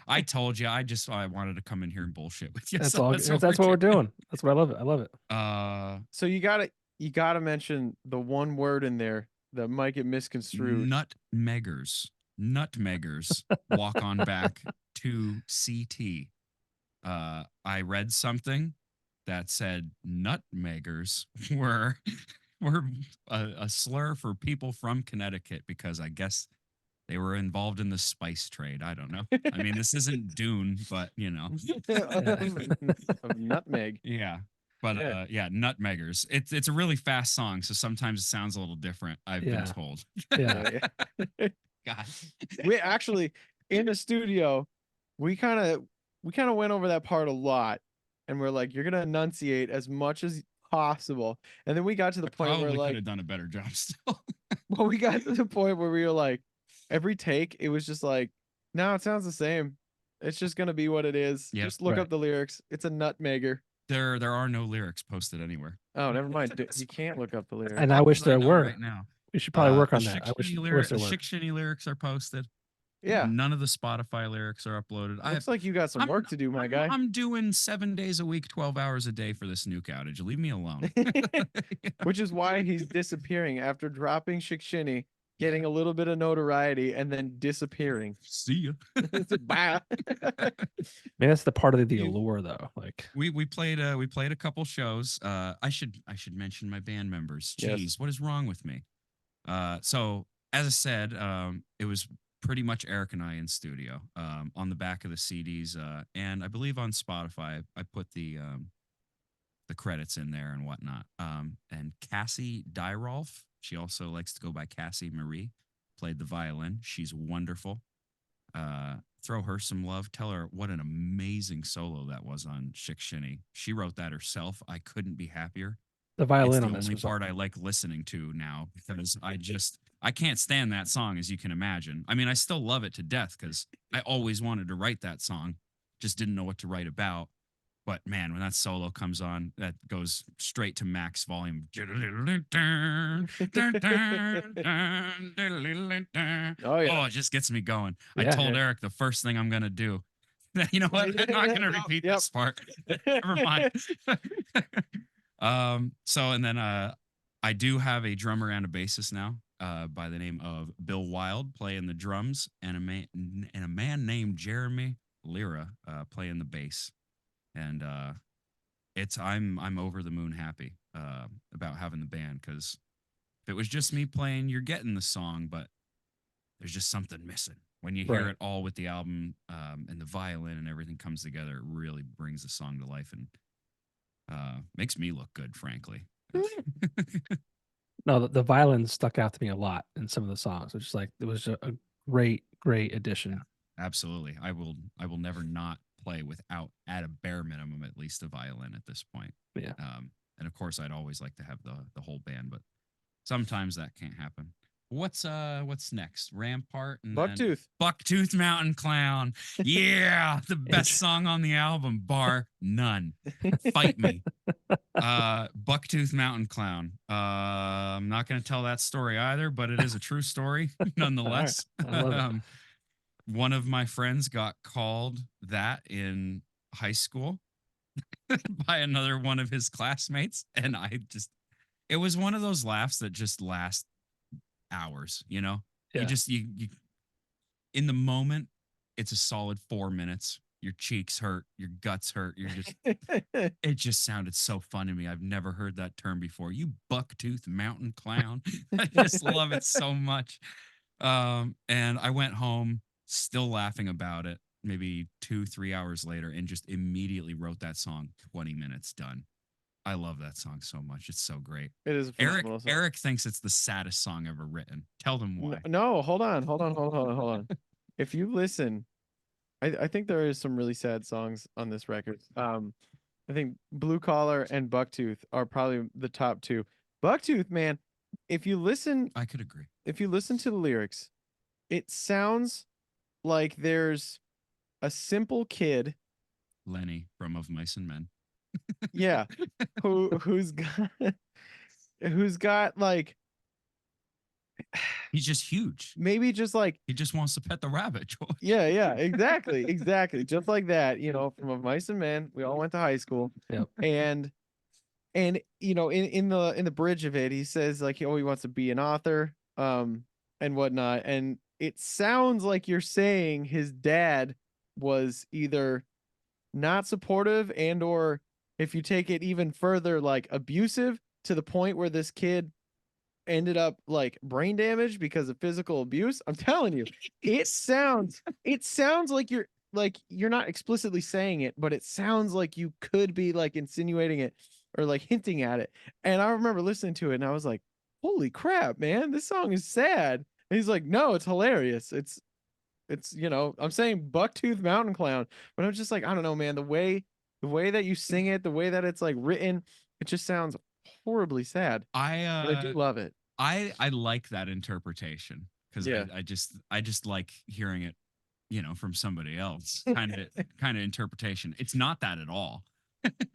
I told you I wanted to come in here and bullshit with you. That's so all. That's what we're doing. That's why I love it. I love it. So you gotta mention the one word in there that might get misconstrued. Nutmeggers walk on back to CT. I read something that said nutmeggers were a slur for people from Connecticut, because I guess they were involved in the spice trade. I don't know. I mean, this isn't Dune, but you know. Of nutmeg. Yeah. But yeah, nutmeggers. It's a really fast song, so sometimes it sounds a little different, I've been Yeah. told. Yeah. God. We actually in the studio, we kind of went over that part a lot, and we're like, you're gonna enunciate as much as possible, and then we got to the point where Probably could like, have done a better job still. well, we got to the point where we were like, every take, it was just like, no, it sounds the same. It's just gonna be what it is. Yep. Just look Right. up the lyrics. It's a nutmegger. There are no lyrics posted anywhere. Oh, never mind. You can't look up the lyrics. And I wish As there know were. right now. We should probably work The on that. I wish there were. Shickshinny lyrics are posted. Yeah. None of the Spotify lyrics are uploaded. Looks like you got some work to do, my guy. I'm doing 7 days a week, 12 hours a day for this nuke outage. Leave me alone. Which is why he's disappearing after dropping Shickshinny, getting a little bit of notoriety, and then disappearing. See ya. Bye. I mean, that's the part of the allure, though. Like we played a couple shows. I should mention my band members. Jeez, Yes. what is wrong with me? So as I said, it was pretty much Eric and I in studio, on the back of the CDs, and I believe on Spotify I put the credits in there and whatnot. And Cassie Dyrolf, she also likes to go by Cassie Marie, played the violin. She's wonderful. Throw her some love. Tell her what an amazing solo that was on Shickshinny. She wrote that herself. I couldn't be happier. the It's violin the on this only was part I like listening to now, because I can't stand that song, as you can imagine. I mean, I still love it to death because I always wanted to write that song, just didn't know what to write about. But man, when that solo comes on, that goes straight to max volume. Oh yeah. Oh, it just gets me going. I Yeah. told Eric the first thing I'm gonna do. You know what? I'm not gonna repeat Yep. this part. Never mind. So and then I do have a drummer and a bassist now, by the name of Bill Wild playing the drums, and a man named Jeremy Lira playing the bass. And I'm over the moon happy about having the band, because if it was just me playing, you're getting the song, but there's just something missing. When you hear Right. it all with the album, and the violin and everything comes together, it really brings the song to life and makes me look good, frankly. no, the violin stuck out to me a lot in some of the songs, which is like it was a great addition. absolutely. I will never not play without, at a bare minimum, at least a violin at this point. Yeah. And of course, I'd always like to have the whole band, but sometimes that can't happen. What's next? Rampart and then Bucktooth. Bucktooth Mountain Clown. Yeah, the best song on the album, bar none. Fight me. Bucktooth Mountain Clown. I'm not going to tell that story either, but it is a true story nonetheless. I love it. One of my friends got called that in high school by another one of his classmates, and it was one of those laughs that just last hours, you know. Yeah. You in the moment, it's a solid 4 minutes. Your cheeks hurt, your guts hurt, it just sounded so fun to me. I've never heard that term before. You bucktooth mountain clown. I just love it so much. And I went home still laughing about it, maybe 2-3 hours later, and just immediately wrote that song. 20 minutes done. I love that song so much. It's so great. It is a phenomenal song. Eric thinks it's the saddest song ever written. Tell them why. No, hold on. If you listen, I think there is some really sad songs on this record. I think Blue Collar and Bucktooth are probably the top two. Bucktooth, man, if you listen, I could agree. if you listen to the lyrics, it sounds like there's a simple kid, Lenny from Of Mice and Men. yeah, who's got like, He's just huge. maybe just like, He just wants to pet the rabbit, George. yeah, exactly, just like that, from Of Mice and Men. We all went to high school. Yep. And in the bridge of it, he says like he wants to be an author, and whatnot. And it sounds like you're saying his dad was either not supportive and or, if you take it even further, like abusive, to the point where this kid ended up like brain damage because of physical abuse. I'm telling you, it sounds like you're not explicitly saying it, but it sounds like you could be like insinuating it or like hinting at it. And I remember listening to it and I was like, holy crap, man, this song is sad. And he's like, no, it's hilarious. It's I'm saying Bucktooth Mountain Clown, but I'm just like, I don't know, man, the way that you sing it, the way that it's like written, it just sounds horribly sad. But I do love it. I like that interpretation because Yeah. I just like hearing it, from somebody else kind of interpretation. It's not that at all.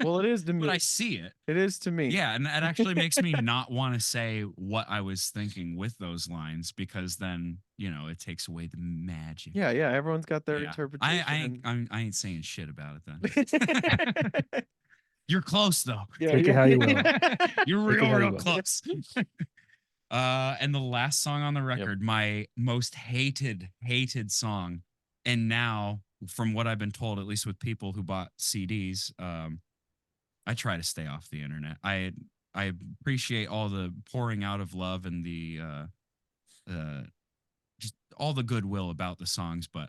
Well, it is to me. But I see it. It is to me. Yeah, and that actually makes me not want to say what I was thinking with those lines, because then, it takes away the magic. Yeah. Everyone's got their Yeah. interpretation. I ain't saying shit about it then. You're close though. Yeah, Take it how you will. You're Take it how you real will. close. And the last song on the record, my most hated song, and now, from what I've been told, at least with people who bought CDs, I try to stay off the internet. I appreciate all the pouring out of love and the just all the goodwill about the songs, but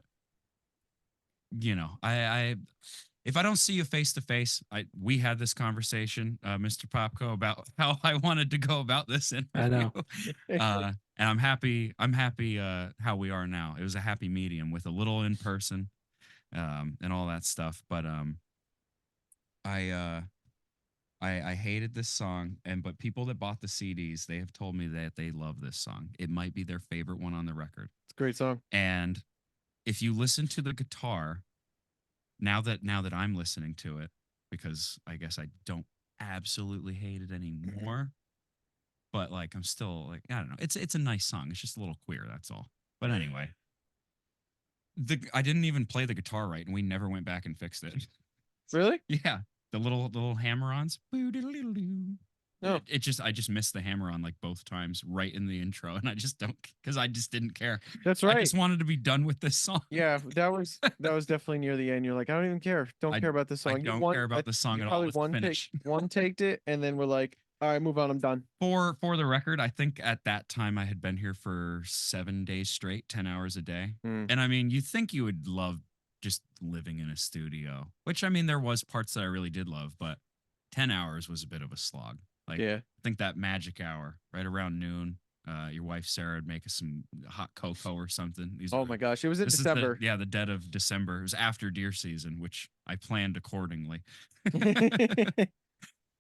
I if I don't see you face to face, we had this conversation, Mr. Popko, about how I wanted to go about this interview. I know. And I'm happy how we are now. It was a happy medium with a little in person, and all that stuff. But I hated this song, but people that bought the CDs, they have told me that they love this song. It might be their favorite one on the record. It's a great song. And if you listen to the guitar, now that I'm listening to it, because I guess I don't absolutely hate it anymore, but like I'm still like, I don't know. It's a nice song. It's just a little queer, that's all. But anyway, I didn't even play the guitar right, and we never went back and fixed it. Really? Yeah, the little hammer-ons. No. I just missed the hammer-on like both times right in the intro, and I just didn't care. That's I right. just wanted to be done with this song. Yeah, that was definitely near the end. You're like, I don't even care. Don't care about this song. I don't care about the song at all. Probably Let's finish. one taked it, and then we're like, all right, move on. I'm done. For the record, I think at that time I had been here for 7 days straight, 10 hours a day. And I mean, you think you would love just living in a studio, which I mean, there was parts that I really did love, but 10 hours was a bit of a slog. Like, Yeah. I think that magic hour right around noon, Your wife Sarah would make us some hot cocoa or something. Oh my gosh, it was in December. The dead of December. It was after deer season, which I planned accordingly.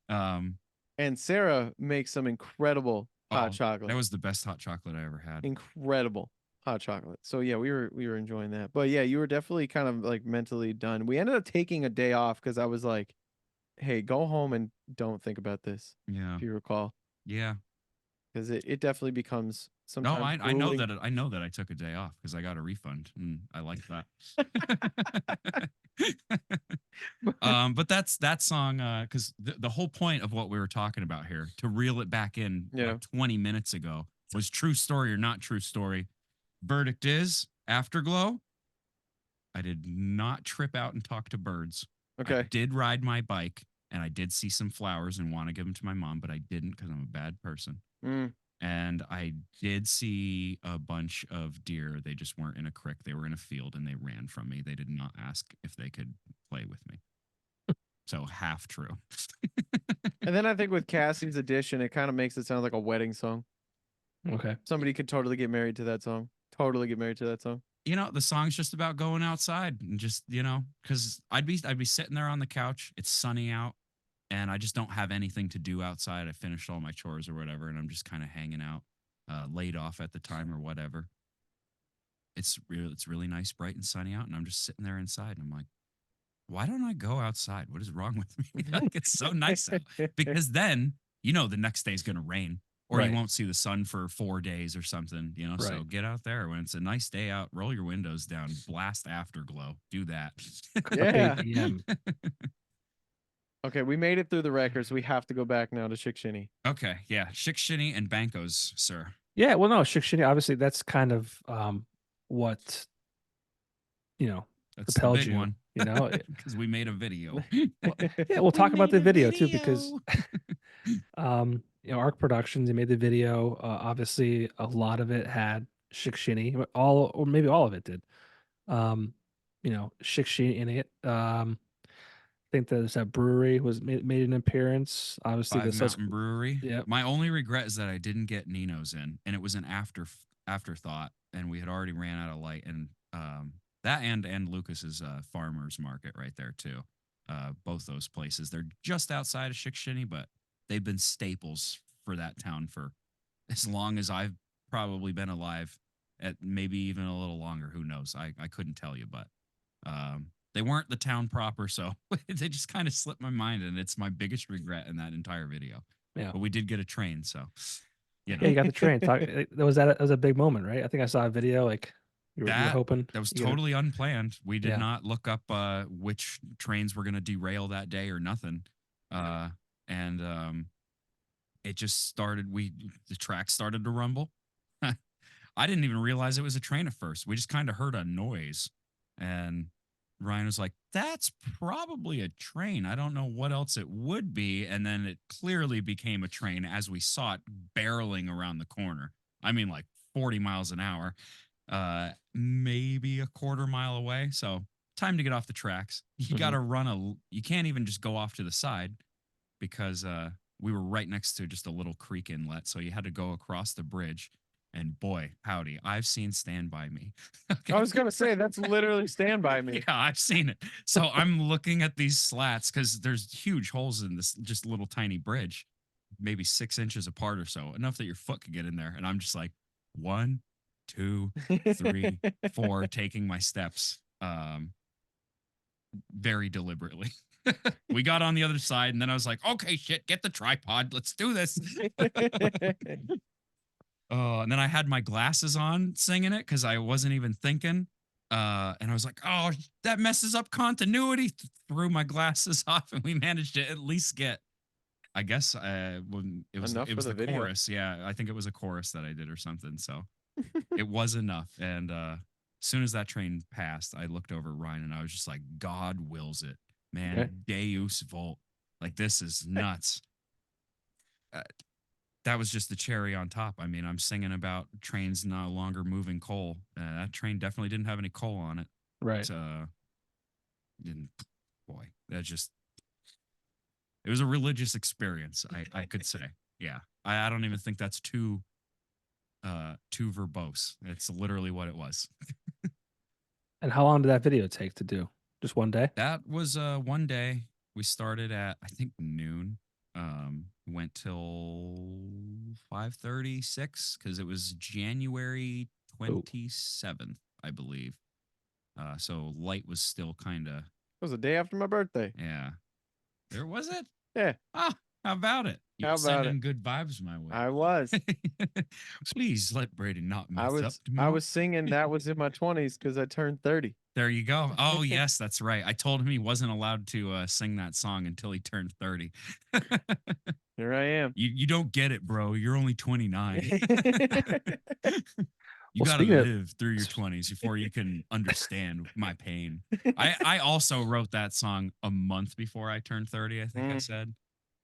um, And Sarah makes some incredible hot chocolate. That was the best hot chocolate I ever had. Incredible hot chocolate. So yeah, we were enjoying that. But yeah, you were definitely kind of like mentally done. We ended up taking a day off because I was like, hey, go home and don't think about this. Yeah. If you recall. Yeah. Because it definitely becomes sometimes. No, I know that I know that I took a day off because I got a refund and I like that. But that's that song because the whole point of what we were talking about here, to reel it back in like 20 minutes ago, was true story or not true story. Verdict is Afterglow. I did not trip out and talk to birds. Okay. I did ride my bike and I did see some flowers and want to give them to my mom, but I didn't because I'm a bad person. And I did see a bunch of deer. They just weren't in a creek. They were in a field and they ran from me. They did not ask if they could play with me. So half true. And then I think with Cassie's addition, it kind of makes it sound like a wedding song. Okay. Somebody could totally get married to that song. Totally get married to that song. You know, the song's just about going outside and just, you know, because I'd be sitting there on the couch. It's sunny out. And I just don't have anything to do outside. I finished all my chores or whatever, and I'm just kind of hanging out, laid off at the time or whatever. It's really nice, bright and sunny out, and I'm just sitting there inside, and I'm like, why don't I go outside? What is wrong with me? Like, it's so nice out. Because then, you know, the next day is going to rain, or you won't see the sun for 4 days or something, you know? So get out there when it's a nice day out, roll your windows down, blast Afterglow, do that. Yeah. Okay, we made it through the records. We have to go back now to Shickshinny. Okay, yeah. Shickshinny and Bankos, sir. Yeah, well, no, Shickshinny, obviously, that's kind of what, you know, that's propelled the big you, one. You know? Because we made a video. Well, yeah, we'll talk about the video, too, because, you know, Arc Productions, they made the video. Obviously, a lot of it had Shickshinny, or maybe all of it did. You know, Shickshinny in it. I think that brewery was made an appearance. Obviously, Five Mountain Brewery. Yeah. My only regret is that I didn't get Nino's in, and it was an afterthought, and we had already ran out of light. And that and Lucas's Farmers Market right there too. Both those places. They're just outside of Shickshinny, but they've been staples for that town for as long as I've probably been alive. At maybe even a little longer. Who knows? I couldn't tell you, but they weren't the town proper, so they just kind of slipped my mind, and it's my biggest regret in that entire video. Yeah, but we did get a train, so you know. Yeah, you got the train. That was a big moment, right? I think I saw a video like you were hoping that was totally unplanned. We did not look up which trains were going to derail that day or nothing, and it just started. The track started to rumble. I didn't even realize it was a train at first. We just kind of heard a noise, and Ryan was like, that's probably a train. I don't know what else it would be. And then it clearly became a train as we saw it barreling around the corner. I mean, like 40 miles an hour, maybe a quarter mile away. So time to get off the tracks. You got to you can't even just go off to the side because we were right next to just a little creek inlet. So you had to go across the bridge. And boy, howdy, I've seen Stand By Me. Okay. I was going to say, that's literally Stand By Me. Yeah, I've seen it. So I'm looking at these slats because there's huge holes in this just little tiny bridge, maybe 6 inches apart or so, enough that your foot could get in there. And I'm just like, 1, 2, 3, 4, taking my steps very deliberately. We got on the other side, and then I was like, okay, shit, get the tripod. Let's do this. And then I had my glasses on singing it because I wasn't even thinking. And I was like, oh, that messes up continuity. Threw my glasses off, and we managed to at least get, I guess, when it was the chorus. Yeah, I think it was a chorus that I did or something. So it was enough. And as soon as that train passed, I looked over at Ryan, and I was just like, God wills it, man. Okay. Deus Volt. Like, this is nuts. That was just the cherry on top. I mean, I'm singing about trains no longer moving coal. That train definitely didn't have any coal on it. Right. And boy, it was a religious experience, I could say. Yeah. I don't even think that's too too verbose. It's literally what it was. And how long did that video take to do? Just one day? That was one day. We started at I think noon. Went till 5:36 because it was January Oh. 27th, I believe. So light was still kind of It was the day after my birthday. yeah. There was it. Yeah, Ah, how about it? You How were about sending good vibes my way. I was. Please let Brady not I mess up was. tomorrow. I was singing that was in my 20s because I turned 30. There you go. Oh yes, that's right. I told him he wasn't allowed to sing that song until he turned 30. Here I am. You don't get it, bro. You're only 29. You Well, got to speaking of- live through your 20s before you can understand my pain. I also wrote that song a month before I turned 30, I think I said.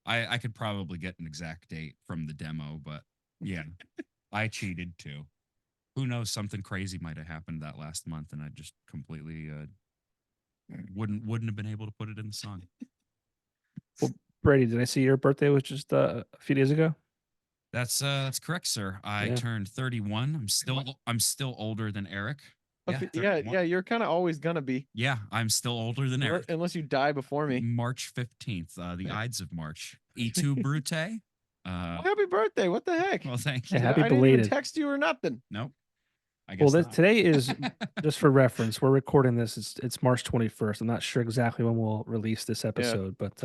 I could probably get an exact date from the demo, but yeah, I cheated too. Who knows? Something crazy might have happened that last month, and I just completely wouldn't have been able to put it in the song. Brady, did I see your birthday was just a few days ago? That's correct, sir. I Yeah. turned 31. I'm still older than Eric. Yeah, Yeah, 31. yeah. You're kind of always gonna be, Yeah, I'm still older than Eric. unless you die before me. March 15th, the Ides of March. E2 Brute. Well, happy birthday! What the heck? Well, thank Yeah, you. happy I didn't even belated. text you or nothing. Nope. I Well, guess not. today is just for reference. We're recording this. It's March 21st. I'm not sure exactly when we'll release this episode, but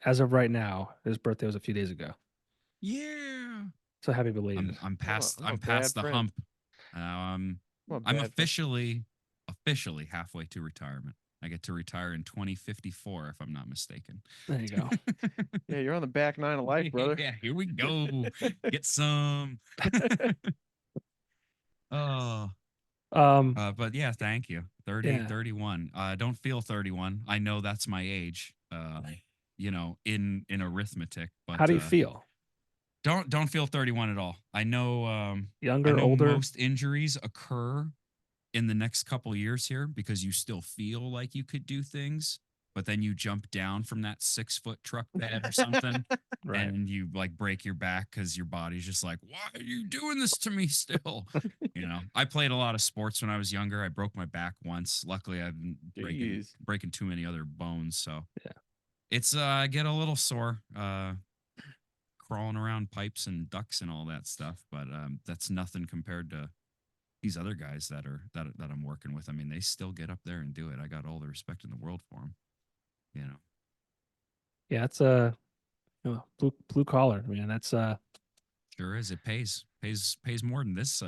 as of right now, his birthday was a few days ago. Yeah. So happy belated. I'm past I'm a I'm past bad the friend. hump. I'm a I'm bad friend. officially halfway to retirement. I get to retire in 2054 if I'm not mistaken. There you go. Yeah, you're on the back nine of life, brother. Yeah, here we go. Get some. Oh. But yeah, thank you. 30, Yeah. 31. Don't feel 31. I know that's my age. In arithmetic, but How do you feel? don't feel 31 at all. I know Younger, older? most injuries occur in the next couple years here because you still feel like you could do things, but then you jump down from that 6-foot truck bed or something Right. and you like break your back because your body's just like, why are you doing this to me still? I played a lot of sports when I was younger. I broke my back once. Luckily, I've been Jeez. breaking too many other bones. So Yeah. it's I get a little sore crawling around pipes and ducts and all that stuff, but that's nothing compared to these other guys that I'm working with. I mean, they still get up there and do it. I got all the respect in the world for them. Yeah, it's blue collar, man. That's Sure is. It pays more than this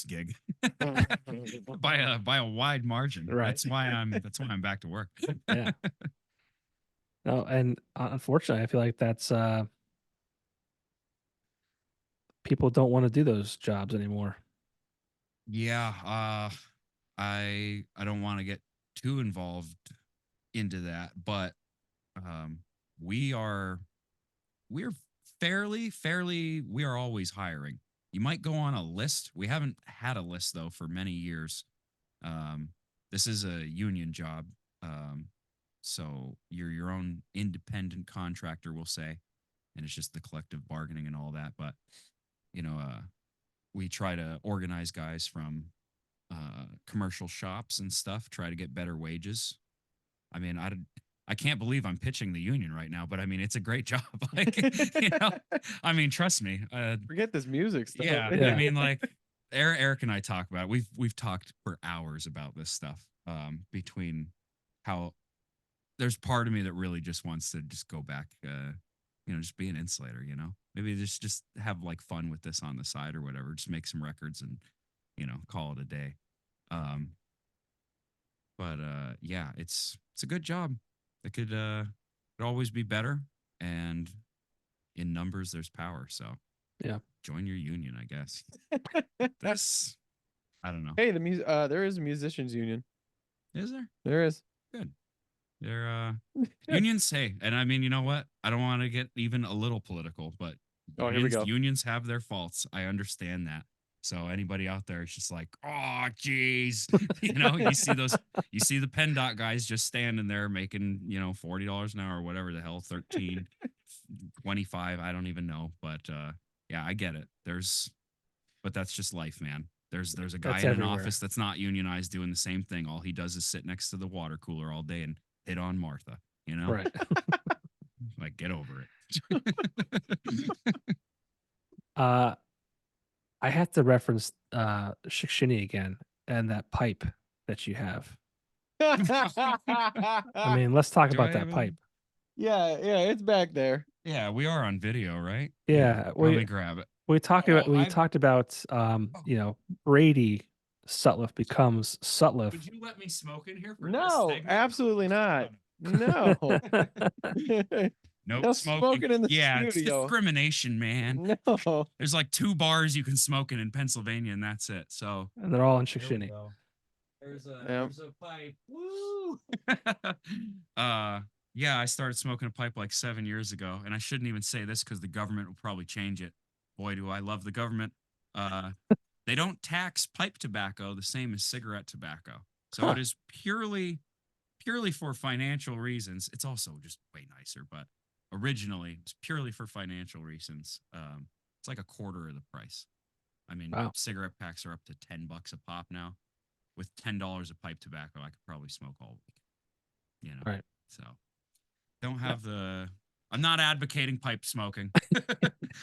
gig by a wide margin. Right. That's why I'm back to work. yeah. No, and unfortunately, I feel like that's people don't want to do those jobs anymore. Yeah, I don't want to get too involved into that, but we're we are always hiring. You might go on a list. We haven't had a list though for many years. This is a union job. So you're your own independent contractor, we'll say, and it's just the collective bargaining and all that. But we try to organize guys from commercial shops and stuff, try to get better wages. I mean, I can't believe I'm pitching the union right now, but I mean, it's a great job. Like, I mean, trust me. Forget this music stuff. Yeah, Yeah. I mean, like Eric and I talk about it. We've talked for hours about this stuff. Between how there's part of me that really just wants to just go back, just be an insulator. Maybe just have like fun with this on the side or whatever. Just make some records and call it a day. But yeah, it's a good job. It could always be better, and in numbers there's power. So Yeah. join your union, I guess. That's I don't know. Hey, there is a musicians union. Is there? There is. Good. There unions. Hey, and I mean, you know what? I don't want to get even a little political, but Oh, here we go. unions have their faults. I understand that. So anybody out there is just like, oh, geez, you see the PennDOT guys just standing there making, $40 an hour or whatever the hell, 13, 25. I don't even know. But yeah, I get it. There's but that's just life, man. There's a guy That's in an everywhere. office that's not unionized doing the same thing. All he does is sit next to the water cooler all day and hit on Martha. You know, Right. like get over it. I have to reference Shickshinny again and that pipe that you have. I mean, let's talk Do about I that even- pipe. yeah, it's back there. Yeah, we are on video, right? Yeah, Let me grab it. we talked about I've- talked about Brady Sutliff becomes Would Sutliff. you let me smoke in here for No, this segment? absolutely not. No. Nope, No smoking. smoking in the yeah, it's studio. discrimination, man. No. There's like 2 bars you can smoke in Pennsylvania, and that's it. So And they're all in there we Shickshinny. go. There's Yep. a pipe. Woo! Yeah, I started smoking a pipe like 7 years ago, and I shouldn't even say this because the government will probably change it. Boy, do I love the government. They don't tax pipe tobacco the same as cigarette tobacco, so it is purely for financial reasons. It's also just way nicer, but originally it's purely for financial reasons. It's like a quarter of the price. I mean, Wow. cigarette packs are up to $10 a pop now. With $10 of pipe tobacco, I could probably smoke all week. You know, Right. So don't have the. I'm not advocating pipe smoking.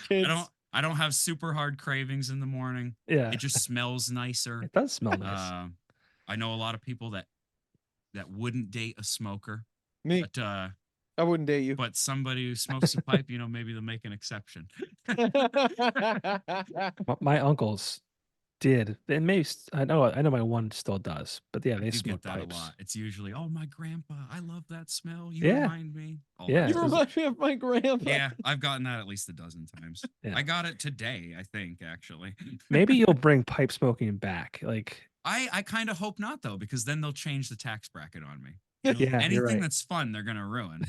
Kids. I don't have super hard cravings in the morning. Yeah, It just smells nicer. it does smell nice. I know a lot of people that wouldn't date a smoker, Me. but I wouldn't date you. but somebody who smokes a pipe, maybe they'll make an exception. My uncles did. They may. I know my one still does. But yeah, I they do smoke get that pipes. a lot. It's usually, oh, my grandpa, I love that smell. You Yeah. remind me. All Yeah. that You stuff. remind me of my grandpa. Yeah, I've gotten that at least a dozen times. Yeah. I got it today, I think, actually. Maybe you'll bring pipe smoking back. Like, I kind of hope not, though, because then they'll change the tax bracket on me. yeah, you're Anything right. that's fun, they're gonna ruin.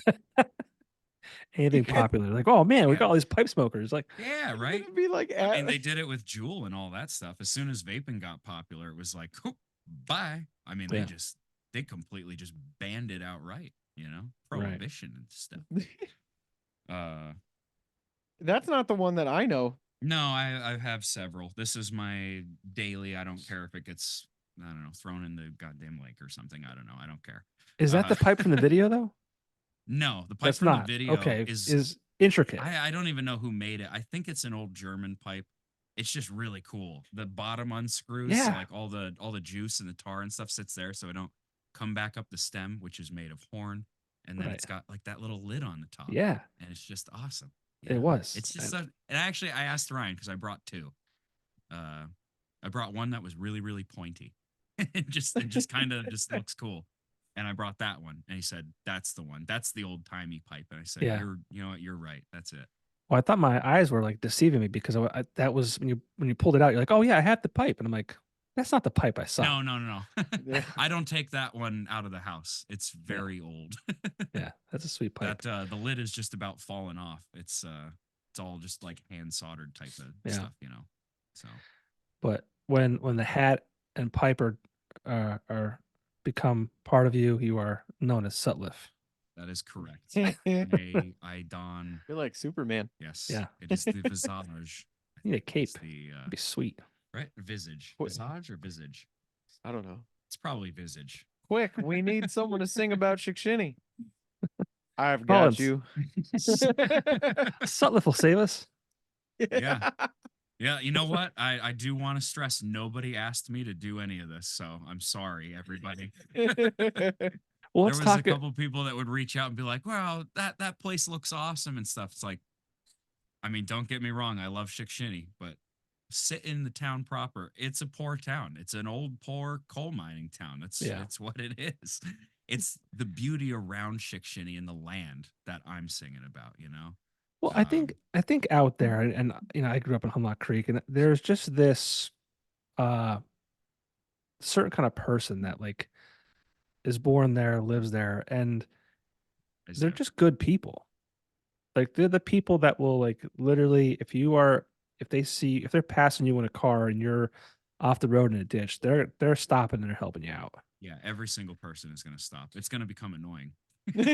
Anything popular, like, oh man, we Yeah. got all these pipe smokers. Like, Yeah, It's right. gonna be like, I mean, they did it with Juul and all that stuff. As soon as vaping got popular, it was like, "Oop, bye." I mean, Yeah. they completely just banned it outright. Right. Prohibition and stuff. That's not the one that I know. No, I have several. This is my daily. I don't care if it gets, I don't know, thrown in the goddamn lake or something. I don't know. I don't care. is that the pipe from the video though? No, the pipe That's from not the video okay. is Is intricate. I don't even know who made it. I think it's an old German pipe. It's just really cool. The bottom unscrews, so Yeah. like all the juice and the tar and stuff sits there, so it don't come back up the stem, which is made of horn, and then Right. it's got like that little lid on the top. Yeah, and it's just awesome. it was. It's just and actually I asked Ryan because I brought 2. I brought one that was really really pointy, it just kind of just looks cool, and I brought that one, and he said that's the one. That's the old timey pipe, and I said Yeah. you know what, you're right. That's it. Well, I thought my eyes were like deceiving me because that was when you pulled it out. You're like, oh yeah, I had the pipe, and I'm like, that's not the pipe I saw. No. Yeah. I don't take that one out of the house. It's very old. Yeah, that's a sweet pipe. That the lid is just about falling off. It's all just like hand soldered type of Yeah. stuff, So But when the hat and pipe are become part of you, you are known as Sutliff. that is correct. You're I don like Superman. yes. Yeah. It is the visage. You need a cape. It's the That'd be sweet. right visage. What- Visage or visage? I don't know. It's probably visage. Quick, we need someone to sing about Shickshinny. I've got Collins. you. Sutliff will save us. Yeah. Yeah, you know what? I do want to stress nobody asked me to do any of this, so I'm sorry, everybody. Well, There let's was talk. a couple people that would reach out and be like, "Wow, that place looks awesome" and stuff. It's like, I mean, don't get me wrong, I love Shickshinny, but sit in the town proper. It's a poor town. It's an old, poor coal mining town. It's what it is. It's the beauty around Shickshinny and the land that I'm singing about. Well, I think out there, and I grew up in Humlock Creek, and there's just this certain kind of person that like is born there, lives there, and Is they're it- just good people. Like they're the people that will like literally, if they're passing you in a car and you're off the road in a ditch, they're stopping and they're helping you out. yeah, every single person is gonna stop. It's gonna become annoying. Right.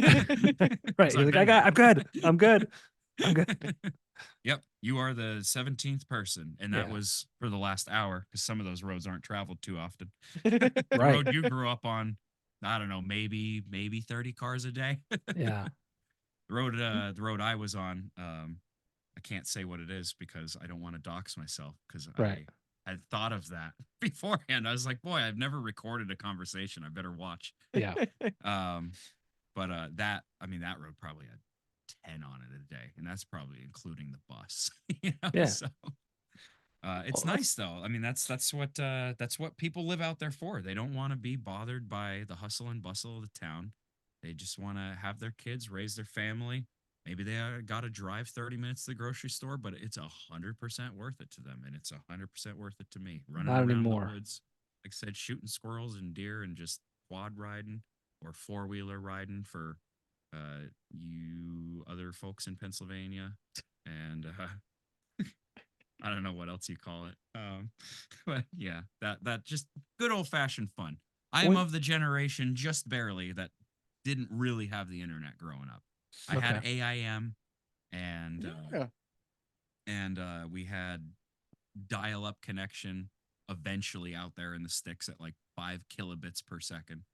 I've You're like, been there. I'm good. I'm good. I'm good. Yep, you are the 17th person, and that Yeah. was for the last hour because some of those roads aren't traveled too often. The Right. road you grew up on, I don't know, maybe 30 cars a day. Yeah. The road I was on, I can't say what it is because I don't want to dox myself because Right. I had thought of that beforehand. I was like, boy, I've never recorded a conversation. I better watch. Yeah. But that road probably had 10 on it a day, and that's probably including the bus. Yeah. So it's Well, nice though. I mean, that's what people live out there for. They don't want to be bothered by the hustle and bustle of the town. They just want to have their kids, raise their family. Maybe they got to drive 30 minutes to the grocery store, but it's 100% worth it to them, and it's 100% worth it to me. Running Not around anymore. the woods, like I said, shooting squirrels and deer, and just quad riding or four-wheeler riding for you other folks in Pennsylvania, and I don't know what else you call it. But yeah, that just good old-fashioned fun. I am When- of the generation just barely that didn't really have the internet growing up. I had AIM, and we had dial-up connection eventually out there in the sticks at like 5 kilobits per second.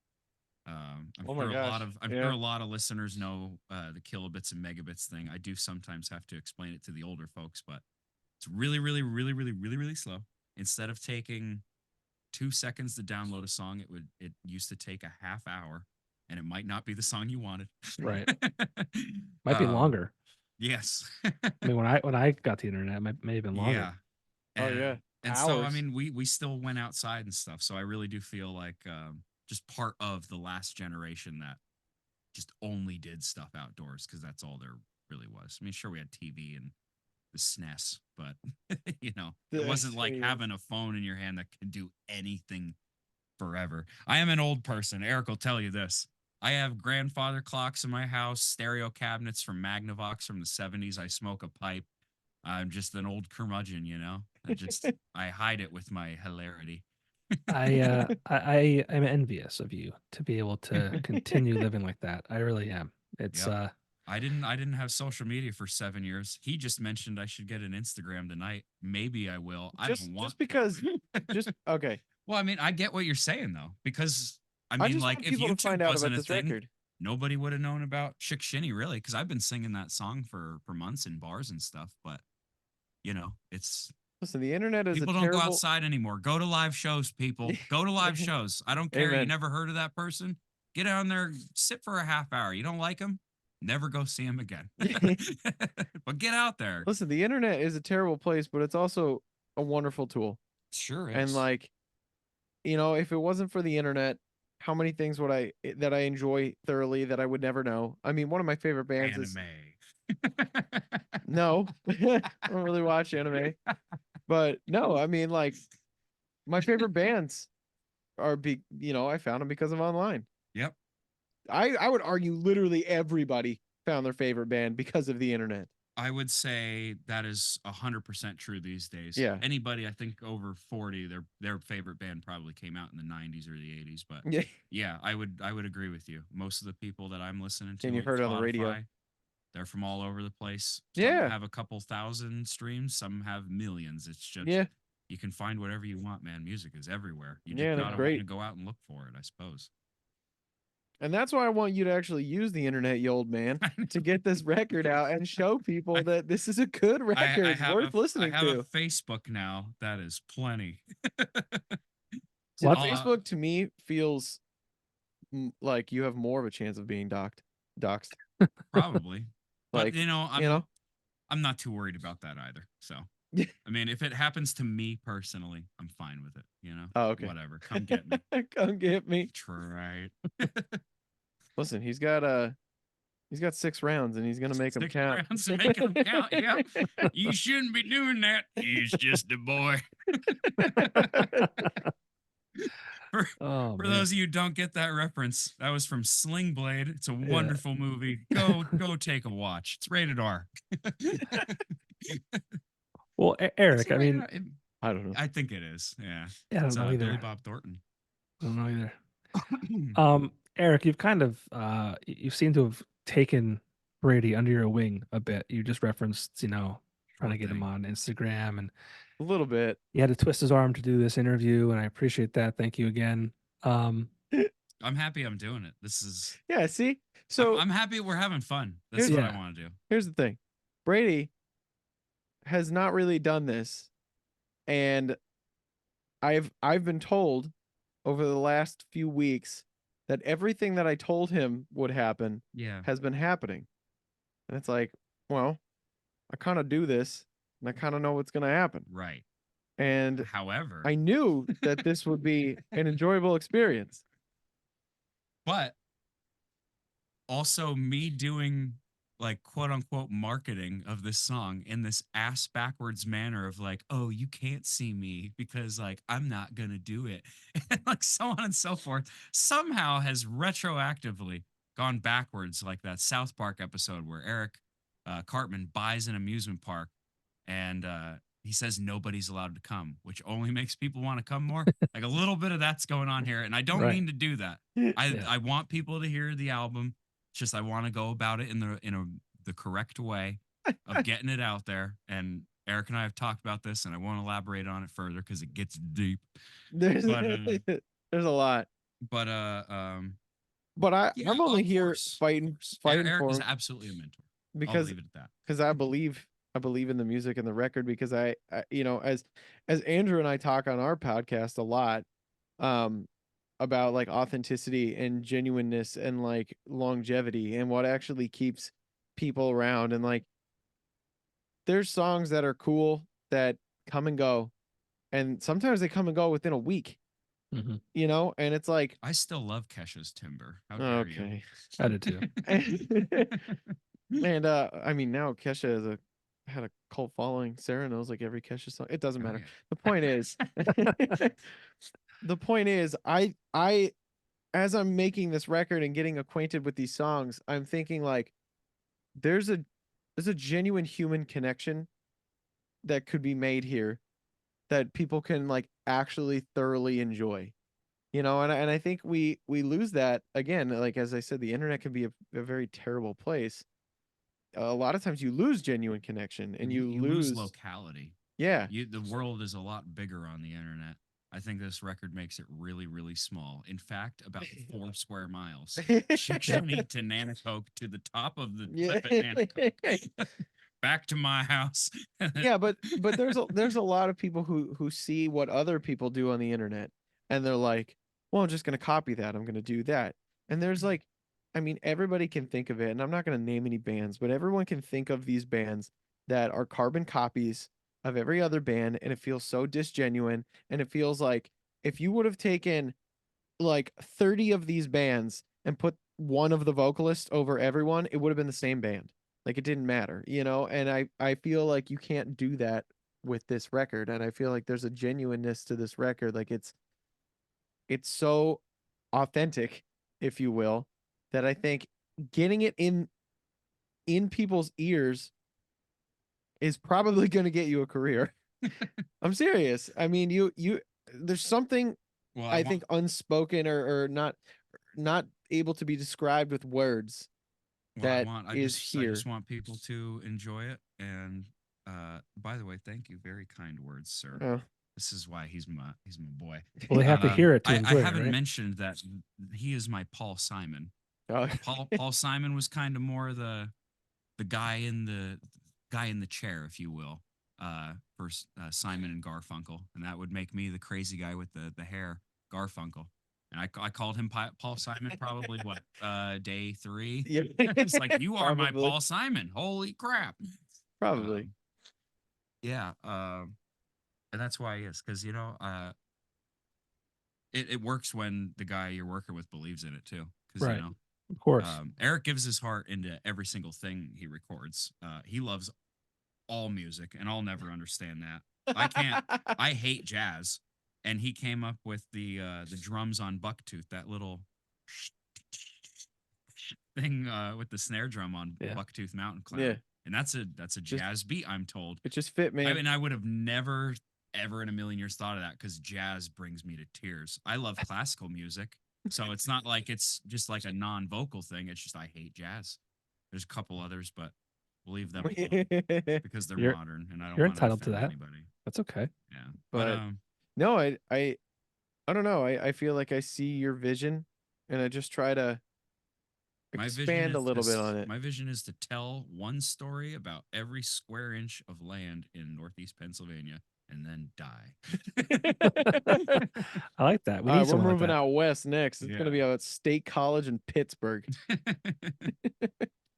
I'm Oh my sure gosh. I'm sure a lot of listeners know the kilobits and megabits thing. I do sometimes have to explain it to the older folks, but it's really, really, really, really, really, really slow. Instead of taking 2 seconds to download a song, it used to take a half hour, and it might not be the song you wanted. Right. Might be longer. Yes. I mean, when I got the internet, it may have been longer. Yeah. Oh, yeah. And so I Hours. mean, we still went outside and stuff. So I really do feel like just part of the last generation that just only did stuff outdoors because that's all there really was. I mean, sure, we had TV and the SNES, but it wasn't like having a phone in your hand that could do anything forever. I am an old person. Eric will tell you this. I have grandfather clocks in my house, stereo cabinets from Magnavox from the 70s. I smoke a pipe. I'm just an old curmudgeon, I hide it with my hilarity. I am envious of you to be able to continue living like that. I really am. It's Yep. I didn't have social media for 7 years. He just mentioned I should get an Instagram tonight. Maybe I will. I don't want just because okay. Well, I mean, I get what you're saying though, because I I mean, just like want if people to YouTube find out wasn't about a this thing, record. nobody would have known about Shickshinny really, because I've been singing that song for months in bars and stuff. But it's Listen, the internet is people a don't terrible. go outside anymore. Go to live shows, people. Go to live shows. I don't care. You Amen. never heard of that person? Get down there, sit for a half hour. You don't like them? Never go see him again. But get out there. Listen, the internet is a terrible place, but it's also a wonderful tool. Sure is. And like, if it wasn't for the internet, how many things would I enjoy thoroughly that I would never know? I mean, one of my favorite bands is no, I don't really watch anime, but no, I mean, like, my favorite bands are I found them because of online. Yep. I would argue literally everybody found their favorite band because of the internet. I would say that is 100% true these days. Yeah. Anybody I think over 40, their favorite band probably came out in the 90s or the 80s. But Yeah. yeah, I would agree with you. Most of the people that I'm listening to, And you on heard it on the radio. Spotify, they're from all over the place. Some Yeah. have a couple thousand streams. Some have millions. It's just you can find whatever you want, man. Music is everywhere. You just that's gotta great. want to go out and look for it, I suppose. And that's why I want you to actually use the internet, you old man, to get this record out and show people that this is a good record. It's worth listening I have to. a Facebook now. That is plenty. So Facebook to me feels like you have more of a chance of being doxxed. Probably. But Like, I'm not too worried about that either. So I mean, if it happens to me personally, I'm fine with it. Oh, okay. Whatever. Come get me. Come get me. Try. Listen, he's got 6 rounds and he's gonna make them 6 count. rounds and make 'em count. Yep. You shouldn't be doing that. He's just a boy. For those of you who don't get that reference, that was from Sling Blade. It's a wonderful movie. Go take a watch. It's rated R. Well, Eric, I mean, I don't know. I think it is. Yeah. I don't It's know either. Billy Bob Thornton. I don't know either. Eric, you've kind of you seem to have taken Brady under your wing a bit. You just referenced, trying Poor to get him thing. on Instagram, and A little bit. he had to twist his arm to do this interview, and I appreciate that. Thank you again. I'm happy I'm doing it. This is Yeah, see? So I'm happy we're having fun. That's Here's- what I Yeah. want to do. here's the thing. Brady has not really done this, and I've been told over the last few weeks that everything that I told him would happen Yeah. has been happening. And it's like, well, I kind of do this and I kind of know what's going to happen. Right. And However, I knew that this would be an enjoyable experience. but also me doing like quote unquote marketing of this song in this ass backwards manner of like, oh, you can't see me because like I'm not gonna do it, and like so on and so forth, somehow has retroactively gone backwards, like that South Park episode where Eric Cartman buys an amusement park and he says nobody's allowed to come, which only makes people want to come more. Like a little bit of that's going on here, and I don't Right. mean to do that. Yeah. I want people to hear the album. It's just I want to go about it in the correct way of getting it out there. And Eric and I have talked about this, and I won't elaborate on it further because it gets deep. There's, But, there's a lot. But But yeah, I'm only of here course, fighting of course. fighting Eric for is him absolutely a mentor. I'll because leave it at that. because I believe in the music and the record because I as Andrew and I talk on our podcast a lot about like authenticity and genuineness and like longevity and what actually keeps people around, and like there's songs that are cool that come and go, and sometimes they come and go within a week, Mhm. and it's like, I still love Kesha's Timber. How dare you? okay. I did too. And I mean, now Kesha had a cult following. Sarah knows like every Kesha song. It doesn't Oh, matter. yeah. The point is, the point is, I as I'm making this record and getting acquainted with these songs, I'm thinking like there's a genuine human connection that could be made here that people can like actually thoroughly enjoy. And I think we lose that again. Like as I said, the internet can be a very terrible place. A lot of times you lose genuine connection and you lose locality. Yeah. The world is a lot bigger on the internet. I think this record makes it really, really small. In fact, about 4 square miles. Shickshinny to Nanacoke to the top of the cliff at Nanacoke. Back to my house. Yeah, but there's a lot of people who see what other people do on the internet and they're like, well, I'm just gonna copy that. I'm gonna do that. And there's like, I mean, everybody can think of it, and I'm not gonna name any bands, but everyone can think of these bands that are carbon copies of every other band, and it feels so disgenuine, and it feels like if you would have taken like 30 of these bands and put one of the vocalists over everyone, it would have been the same band. Like it didn't matter, and I feel like you can't do that with this record, and I feel like there's a genuineness to this record. Like it's so authentic, if you will, that I think getting it in people's ears is probably going to get you a career. I'm serious. I mean, you there's something Well, I think unspoken or not able to be described with words that I is I here. just want people to enjoy it. And by the way, thank you. Very kind words, sir. Oh. This is why he's my boy. Well, they have to hear it to I enjoy it, haven't right? mentioned that he is my Paul Simon. Oh. Paul Simon was kind of more the guy in the chair, if you will, for Simon and Garfunkel, and that would make me the crazy guy with the hair, Garfunkel. And I called him Paul Simon probably what day 3. Yeah. It's like, you are my Probably. Paul Simon. Holy crap! Probably. Yeah. And that's why he is, because it works when the guy you're working with believes in it too. Because Right. Of course. Eric gives his heart into every single thing he records. He loves all music, and I'll never understand that. I can't. I hate jazz, and he came up with the drums on Bucktooth, that little thing with the snare drum on Bucktooth Mountain Clown. Yeah. And that's a jazz beat, I'm told. It just fit, man. I mean, I would have never, ever in a million years thought of that, because jazz brings me to tears. I love classical music, so it's not like it's just like a non-vocal thing. It's just I hate jazz. There's a couple others, but we'll leave them alone because they're You're modern, and I don't you're want to entitled to offend that. anybody. That's okay. Yeah, But no, I don't know. I feel like I see your vision, and I just try to my vision expand a is little bit on it. my vision is to tell one story about every square inch of land in Northeast Pennsylvania, and then die. I like that. We All need right, we're someone like moving that. out west next. It's Yeah. gonna be out at State College in Pittsburgh.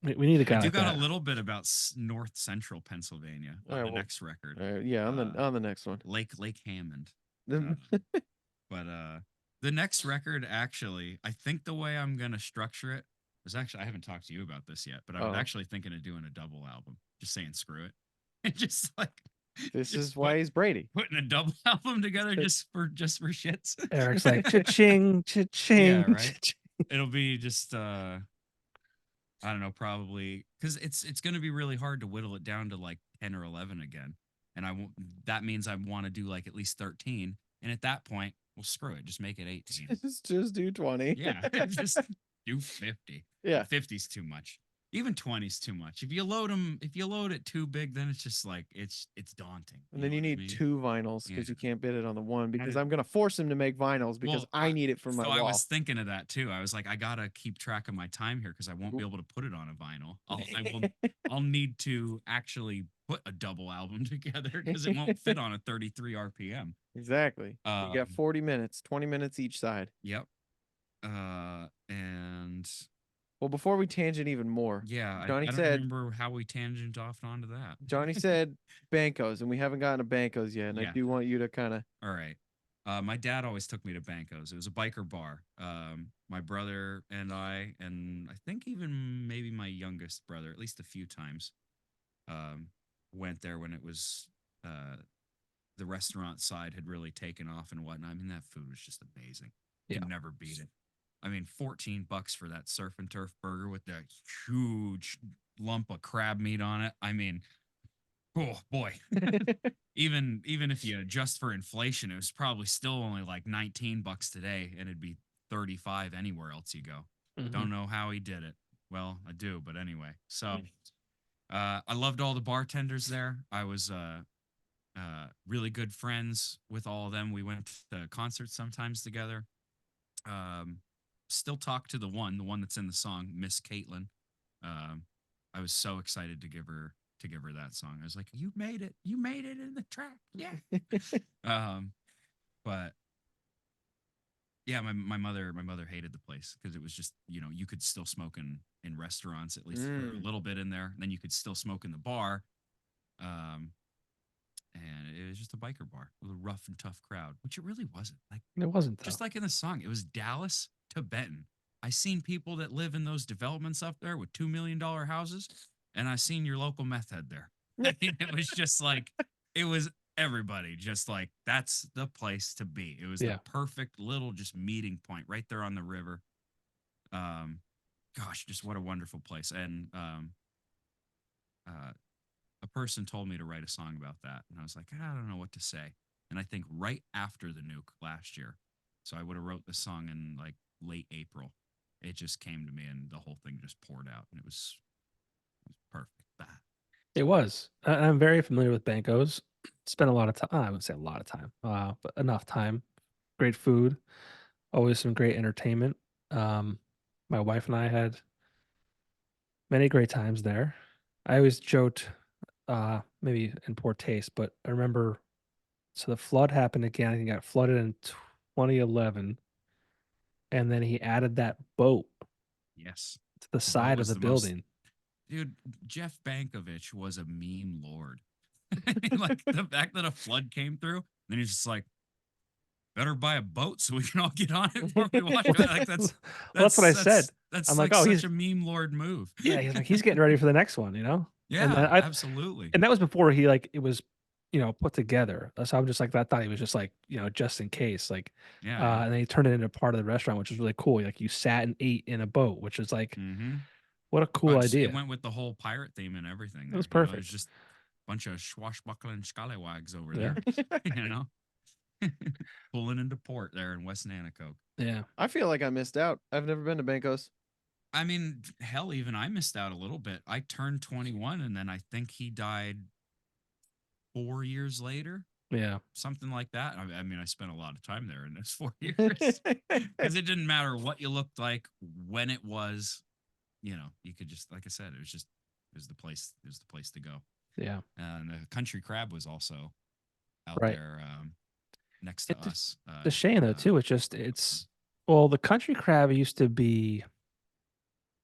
We need a guy I do like got that. a little bit about North Central Pennsylvania on All right, the well, next record. yeah, on the next one. Lake Hammond. But the next record, actually, I think the way I'm gonna structure it was actually, I haven't talked to you about this yet, but I was actually thinking of doing a double album. Just saying screw it. And just like This just is why he's Brady. putting a double album together just for shits. Eric's like cha-ching, cha-ching. Yeah, right. cha-ching. It'll be just I don't know, probably because it's gonna be really hard to whittle it down to like 10 or 11 again. And I won't, that means I want to do like at least 13. And at that point, well, screw it. Just make it 18. Just do 20. Yeah. Just do 50. Yeah. 50's too much. Even 20's too much. If you load it too big, then it's just like, it's daunting. And then you know what I need mean? 2 vinyls because Yeah. you can't bid it on the one because did- I'm going to force him to make vinyls because Well, I need it for my So wall. I was thinking of that too. I was like, I gotta keep track of my time here because I won't be able to put it on a vinyl. I'll need to actually put a double album together because it won't fit on a 33 RPM. Exactly. You got 40 minutes, 20 minutes each side. Yep. And well, before we tangent even more, yeah, Johnny I don't said, remember how we tangent off onto that. Johnny said Bankos, and we haven't gotten to Bankos yet. And I Yeah. do want you to kind of. All right. My dad always took me to Banco's. It was a biker bar. My brother and I think even maybe my youngest brother, at least a few times, went there when it was the restaurant side had really taken off and whatnot. I mean, that food was just amazing. You Yeah. never beat it. I mean, $14 for that surf and turf burger with that huge lump of crab meat on it. I mean, oh boy. even if you adjust for inflation, it was probably still only like $19 today, and it'd be 35 anywhere else you go. Mhm. Don't know how he did it. Well, I do, but anyway. So I loved all the bartenders there. I was really good friends with all of them. We went to concerts sometimes together. Still talk to the one that's in the song, Miss Caitlin. I was so excited to give her that song. I was like, you made it in the track. Yeah. But yeah, my mother hated the place because it was just, you could still smoke in restaurants, at least for a little bit in there. And then you could still smoke in the bar. And it was just a biker bar with a rough and tough crowd, which it really wasn't. Like, It wasn't, though. just like in the song, it was Dallas to Benton. I seen people that live in those developments up there with $2 million houses, and I seen your local meth head there. I mean, it was just like, it was everybody just like, that's the place to be. It was the perfect little just meeting point right there on the river. Gosh, just what a wonderful place. And a person told me to write a song about that, and I was like, I don't know what to say. And I think right after the nuke last year, so I would have wrote the song in like late April. It just came to me, and the whole thing just poured out, and it was perfect. It was. I'm very familiar with Banco's. Spent a lot of time. I wouldn't say a lot of time, but enough time. Great food. Always some great entertainment. My wife and I had many great times there. I always joked, maybe in poor taste, but I remember. So the flood happened again. I think it got flooded in 2011, and then he added that boat. Yes. To the side of the building. Dude, Jeff Bankovich was a meme lord. Like the fact that a flood came through, then he's just like, better buy a boat so we can all get on it before we watch it. Like that's what I said. That's I'm like oh, such he's a meme lord move. Yeah, he's getting ready for the next one, Yeah, and absolutely. And that was before he it was, put together. So I'm just like, I thought he was just like, just in case, like, yeah. And then he turned it into part of the restaurant, which was really cool. Like you sat and ate in a boat, which is like, what a cool idea. It went with the whole pirate theme and everything. It was perfect. It was just a bunch of swashbuckling scallywags over there, pulling into port there in West Nanacoke. Yeah. I feel like I missed out. I've never been to Banco's. I mean, hell, even I missed out a little bit. I turned 21, and then I think he died 4 years later, Yeah. something like that. I mean, I spent a lot of time there in those 4 years because it didn't matter what you looked like, when it was. You could just, like I said, it was the place. It was the place to go. Yeah. And the country crab was also out Right. there next to It's us. a shame though too. Well, the country crab used to be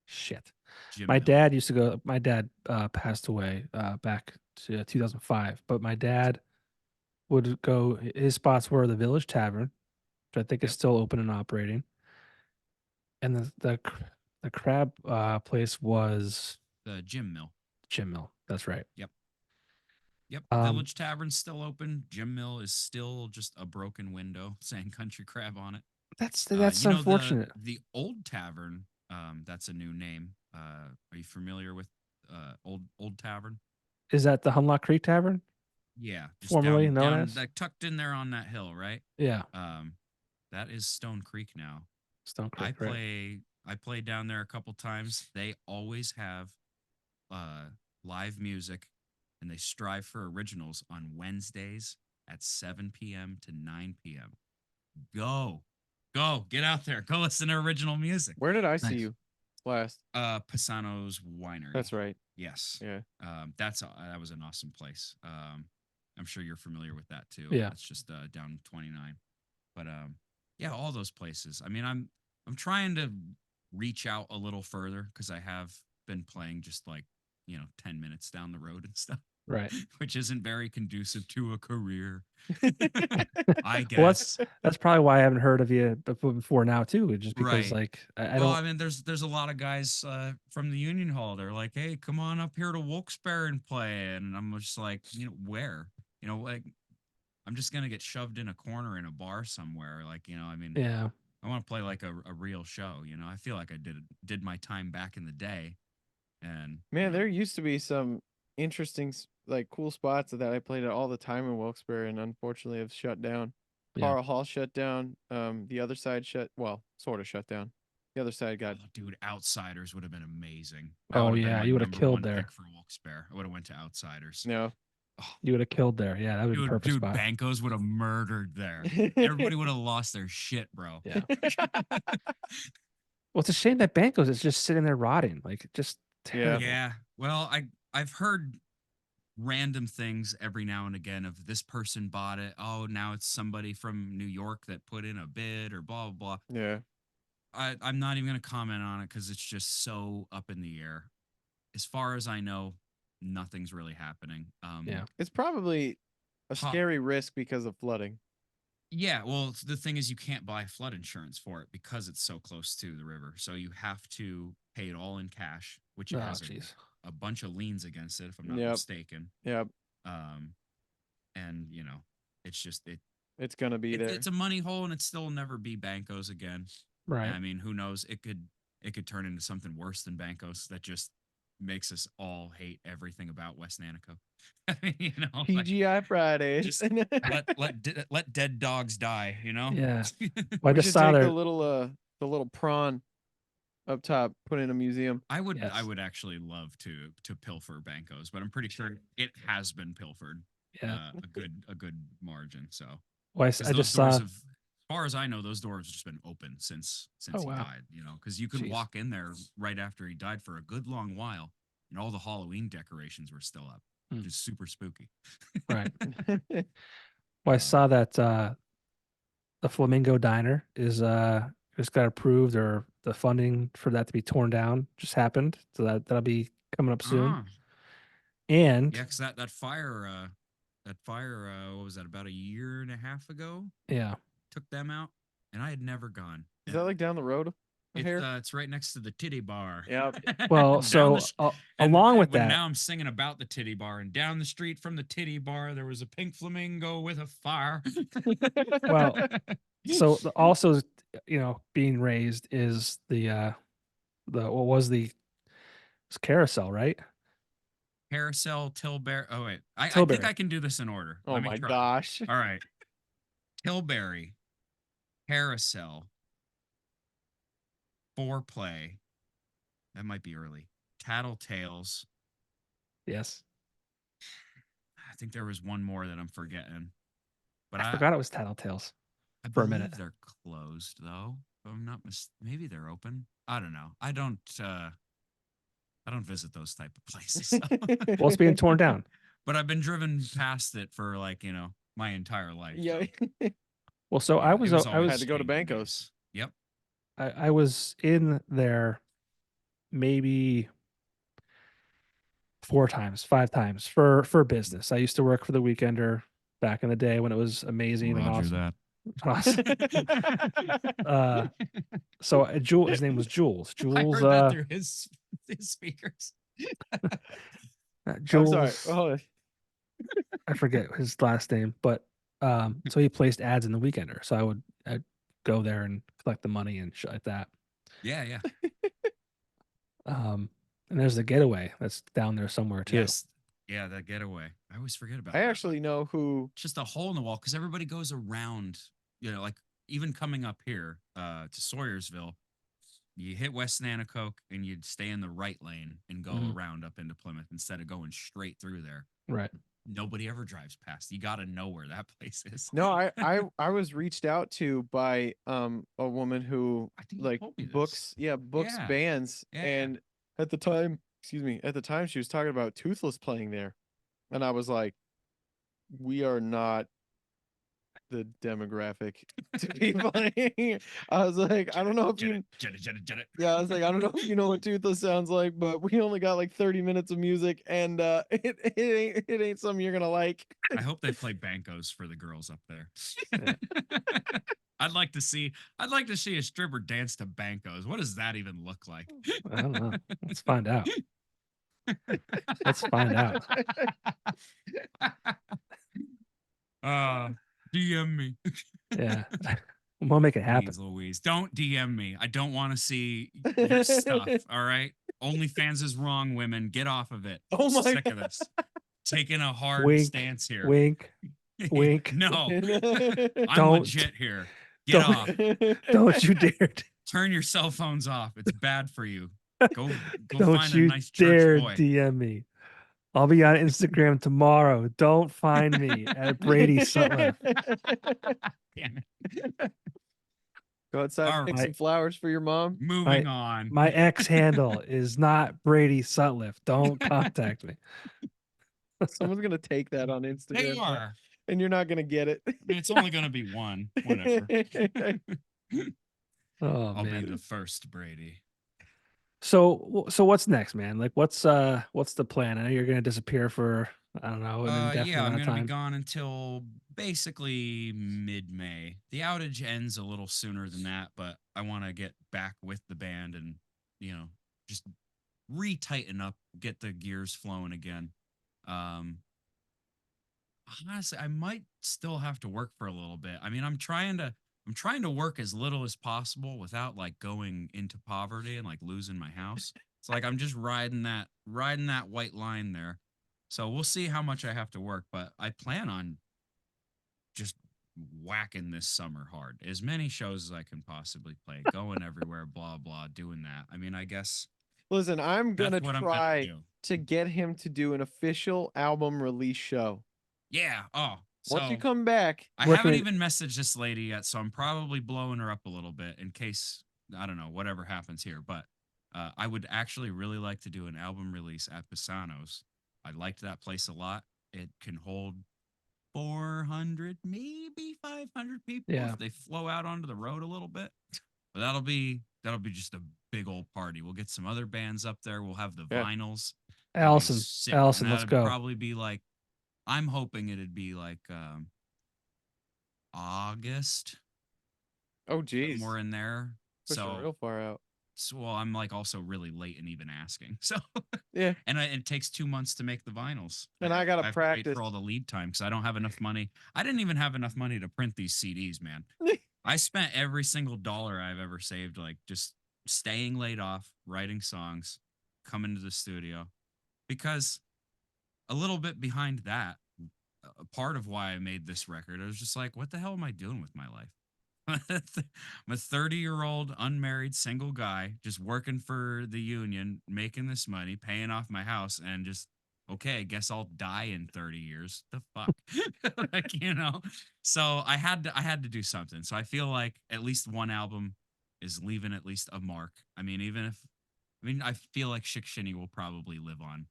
shit. Jim My Mill. dad used to go. My dad passed away back to 2005, but my dad would go. His spots were the Village Tavern, which I think is Yep. still open and operating, and the crab place was The Jim Mill. Jim Mill. That's right. Yep. Yep. Um, Village Tavern's still open. Jim Mill is still just a broken window saying country crab on it. that's You know, unfortunate. the old tavern, that's a new name. Are you familiar with old tavern? Is that the Hunlock Creek Tavern, Yeah, just formerly down known down as? like tucked in there on that hill, right? Yeah, That is Stone Creek now. Stone I Creek. Right. played down there a couple times. They always have live music, and they strive for originals on Wednesdays at 7 p.m. to 9 p.m. Go, get out there. Go listen to original music. Where did I see Nice. you last? Pisano's Winery. That's right. Yes. Yeah. That was an awesome place. I'm sure you're familiar with that too. Yeah. It's just down 29. But yeah, all those places. I mean, I'm trying to reach out a little further because I have been playing just like 10 minutes down the road and stuff, Right. which isn't very conducive to a career. I Well, guess. that's probably why I haven't heard of you before now too. Just because Right. like I Well, don't. I mean, there's a lot of guys from the Union Hall. They're like, "Hey, come on up here to Wilkes-Barre and play," and I'm just like, where? Like I'm just gonna get shoved in a corner in a bar somewhere. Like, I mean, Yeah. I want to play like a real show. I feel like I did my time back in the day, and Man, there used to be some interesting, like cool spots that I played at all the time in Wilkes-Barre, and unfortunately have shut down. Yeah. Carl Hall shut down. The other side sort of shut down. The other side got dude, Outsiders would have been amazing. Oh, That would have yeah, been my you would have number killed one there. pick for Wilkes-Barre. I would have went to Outsiders. no. Oh, You would have killed there. Yeah, that would have been perfect dude, spot. Bankos would have murdered there. Everybody would have lost their shit, bro. Yeah. Well, it's a shame that Banco's is just sitting there rotting. Like just terrible. Yeah. Well, I've heard random things every now and again of this person bought it. Oh, now it's somebody from New York that put in a bid or blah blah blah. Yeah. I'm not even gonna comment on it because it's just so up in the air. As far as I know, nothing's really happening. Yeah. It's probably a Huh. scary risk because of flooding. Yeah, well, the thing is, you can't buy flood insurance for it because it's so close to the river. So you have to pay it all in cash, which Oh, has jeez. a bunch of liens against it, if I'm not Yep. mistaken. Yep. And it's just It's gonna be there. it's a money hole, and it still will never be Bankos again. Right. I mean, who knows? It could turn into something worse than Bankos that just makes us all hate everything about West Nanico. I mean, like, TGI Fridays. just let dead dogs die. Yeah. Well, I We just should saw take there. the little prawn up top, put in a museum. I would Yes. actually love to pilfer Bankos, but I'm pretty sure it has been pilfered. Yeah. A good margin. So Well, I 'cause just those saw. doors have, as far as I know, those doors have just been open since Oh, he wow. died. Because you could Jeez. walk in there right after he died for a good long while, and all the Halloween decorations were still up, which is super spooky. Right. Well, I saw that the Flamingo Diner is just got approved, or the funding for that to be torn down just happened. So that'll be coming up soon. Ah, And yeah, because that fire, what was that, about a year and a half ago? yeah. Took them out, and I had never gone. Is that like down the road here? It's right next to the titty bar. Yep. Well, Down so along with that, now I'm singing about the titty bar, and down the street from the titty bar there was a pink flamingo with a fire. Well, so also being raised is the it's carousel, right? Carousel, Tilbury. Oh wait, I think Tilbury. I can do this in order. Oh Let me my try. gosh. All right, Tilbury, Carousel, Foreplay, That might be early. Tattletales. Yes. I think there was one more that I'm forgetting. But I forgot it was Tattletales I for a believe minute. they're closed though. If I'm not maybe they're open. I don't know. I don't visit those type of places. So. Well, it's being torn down. But I've been driven past it for like, my entire life. Yeah. So. Well, so Yeah, I Had to go to changing Bancos. days. Yep. I was in there maybe 4 times, 5 times for business. I used to work for the Weekender back in the day when it was amazing and Roger awesome. that. So his name was Jules. I Jules. heard that through his speakers. I'm Jules. sorry. Oh, I forget his last name, but so he placed ads in the Weekender. So I'd go there and collect the money and shit like that. Yeah, yeah. And there's the Getaway that's down there somewhere too. Yes. Yeah, that Getaway. I always forget about I that. actually know who. Just a hole in the wall because everybody goes around, like even coming up here to Sawyersville, you hit West Nanacoke and you'd stay in the right lane and go Mhm. around up into Plymouth instead of going straight through there. Right. Nobody ever drives past. You got to know where that place is. No, I was reached out to by a woman who I think you like told me this. books Yeah. bands, Yeah, yeah. and at the time she was talking about Toothless playing there, and I was like, we are not the demographic to be playing. I was like, I don't know if you Get it. yeah, I was like, I don't know if you know what Toothless sounds like, but we only got like 30 minutes of music, and it ain't something you're gonna like. I hope they play Bancos for the girls up there. Yeah. I'd like to see a stripper dance to Bancos. What does that even look like? I don't know. Let's find out. Let's find out. DM me. Yeah. We'll make it happen. Please, Louise, don't DM me. I don't want to see your stuff. All right. OnlyFans is wrong, women. Get off of it. Oh my Sick of this. Taking a hard Wink, stance here. Wink. Wink. No, I'm Don't- legit here. Get don't- off. Don't you dare. Turn your cell phones off. It's bad for you. Go Don't find a you nice dare church boy. DM me. I'll be on Instagram tomorrow. Don't find me at Brady Sutliff. Damn it. Go outside, All pick right. some flowers for your mom. Moving on. My X handle is not Brady Sutliff. Don't contact me. Someone's gonna take that on They Instagram, are. and you're not gonna get it. It's only going to be one. Whatever. Oh I'll man. be the first, Brady. So what's next, man? Like what's the plan? I know you're gonna disappear for I don't know an indefinite Yeah, I'm amount of going to time. be gone until basically mid-May. The outage ends a little sooner than that, but I want to get back with the band and, just re-tighten up, get the gears flowing again. Honestly, I might still have to work for a little bit. I mean, I'm trying to work as little as possible without like going into poverty and like losing my house. It's like I'm just riding that white line there. So we'll see how much I have to work, but I plan on just whacking this summer hard. As many shows as I can possibly play, going everywhere, blah blah, doing that. I mean, I guess Listen, I'm gonna that's what I'm try do. to get him to do an official album release show. Yeah. Oh, Once you so come back, I Where haven't can- even messaged this lady yet, so I'm probably blowing her up a little bit in case, I don't know, whatever happens here. But I would actually really like to do an album release at Pisano's. I liked that place a lot. It can hold 400, maybe 500 people Yeah. if they flow out onto the road a little bit. But that'll be just a big old party. We'll get some other bands up there. We'll have the Yeah. vinyls. It'll be sick. And Allison, let's that'd go. Probably be like, I'm hoping it'd be like August, oh geez, somewhere in there. pushing So, real far out. well, I'm like also really late in even asking. So, Yeah, and it takes 2 months to make the vinyls. and I gotta have to wait practice. for all the lead time because I don't have enough money. I didn't even have enough money to print these CDs, man. I spent every single dollar I've ever saved, like just staying laid off, writing songs, coming to the studio, because a little bit behind that, a part of why I made this record, I was just like, what the hell am I doing with my life? I'm a 30-year-old unmarried single guy just working for the union, making this money, paying off my house, and just okay, I guess I'll die in 30 years. The fuck? Like, So I had to do something. So I feel like at least one album is leaving at least a mark. I mean, I feel like Shickshinny will probably live on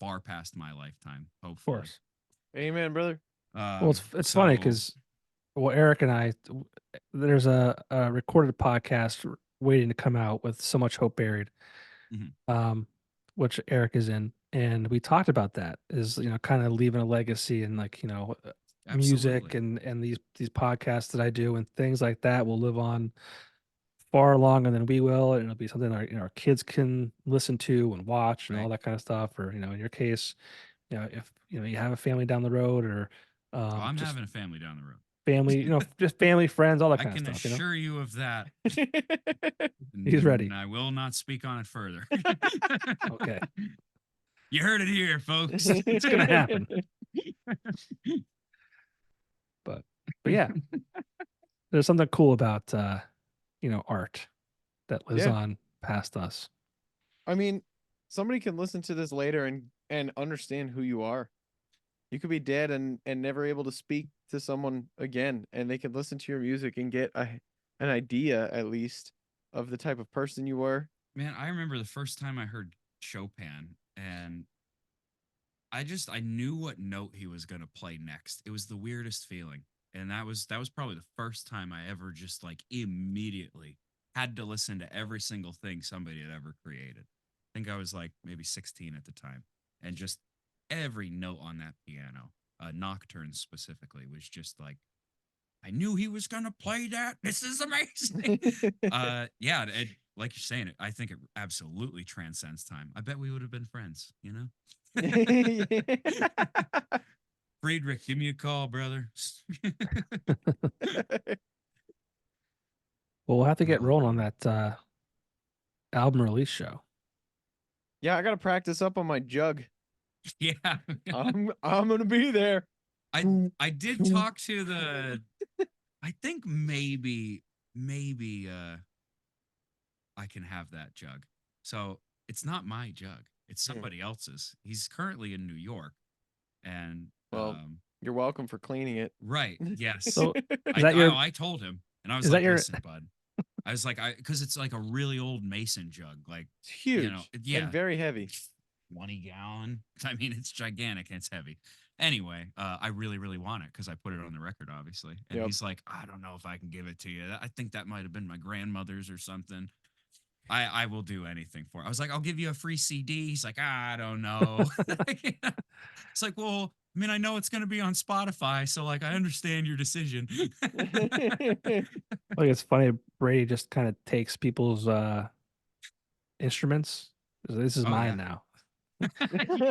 far past my lifetime, Of hopefully. course. Amen, brother. Well, it's funny because Eric and I, there's a recorded podcast waiting to come out with So Much Hope Buried, Mhm. which Eric is in, and we talked about that is kind of leaving a legacy and like music Absolutely. and these podcasts that I do and things like that will live on far longer than we will, and it'll be something our kids can listen to and watch and all Right. that kind of stuff. Or in your case, if you have a family down the road, or Oh, I'm just having a family down the road. family, just family, friends, all that I kind of can stuff. assure you of that. He's ready. I will not speak on it further. Okay, You heard it here, folks. it's gonna happen. But yeah, there's something cool about art that lives Yeah. on past us. I mean, somebody can listen to this later and understand who you are. You could be dead and never able to speak to someone again, and they can listen to your music and get an idea at least of the type of person you were. Man, I remember the first time I heard Chopin, and I knew what note he was gonna play next. It was the weirdest feeling. And that was probably the first time I ever just like immediately had to listen to every single thing somebody had ever created. I think I was like maybe 16 at the time. And just every note on that piano, Nocturne specifically, was just like, I knew he was gonna play that. This is amazing. Yeah, like you're saying, I think it absolutely transcends time. I bet we would have been friends, Friedrich, give me a call, brother. Well, we'll have to get Oh, rolling on that album release show. Yeah, I gotta practice up on my jug. yeah. I'm gonna be there. I did talk to I think maybe I can have that jug. So it's not my jug. It's somebody else's. He's currently in New York. And Well, you're welcome for cleaning it. right. Yes. So is that your I told him, and I was is that like, your listen, bud. I was like, because it's like a really old mason jug, like It's huge yeah, and very heavy. 20-gallon. I mean, it's gigantic and it's heavy. Anyway, I really, really want it because I put it on the record, obviously. And Yep. he's like, I don't know if I can give it to you. I think that might have been my grandmother's or something. I will do anything for it. I was like, I'll give you a free CD. He's like, I don't know. It's like, well, I mean, I know it's going to be on Spotify, so like, I understand your decision. like it's funny, Brady just kind of takes people's instruments. This is Oh, mine yeah. now.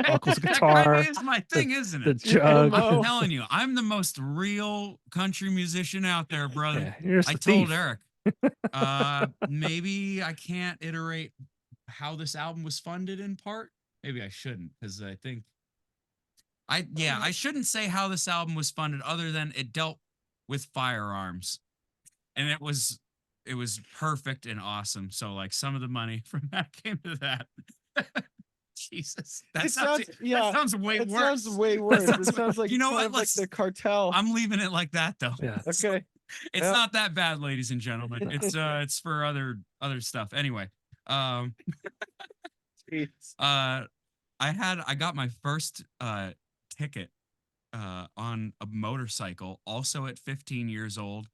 Uncle's That guitar, kind of is my thing, isn't the it? jug. I'm telling you, I'm the most real country musician out there, brother. Yeah, you're just I a told thief. Eric, maybe I can't iterate how this album was funded in part. Maybe I shouldn't, because I think I shouldn't say how this album was funded other than it dealt with firearms. And it was perfect and awesome. So like some of the money from that came to that. Jesus. That sounds way it worse. sounds way worse. It sounds like you know kind what? of like the cartel. I'm leaving it like that though. Yeah. Okay. It's Yep. not that bad, ladies and gentlemen. It's for other stuff. Anyway, Jeez. I got my first ticket on a motorcycle also at 15 years old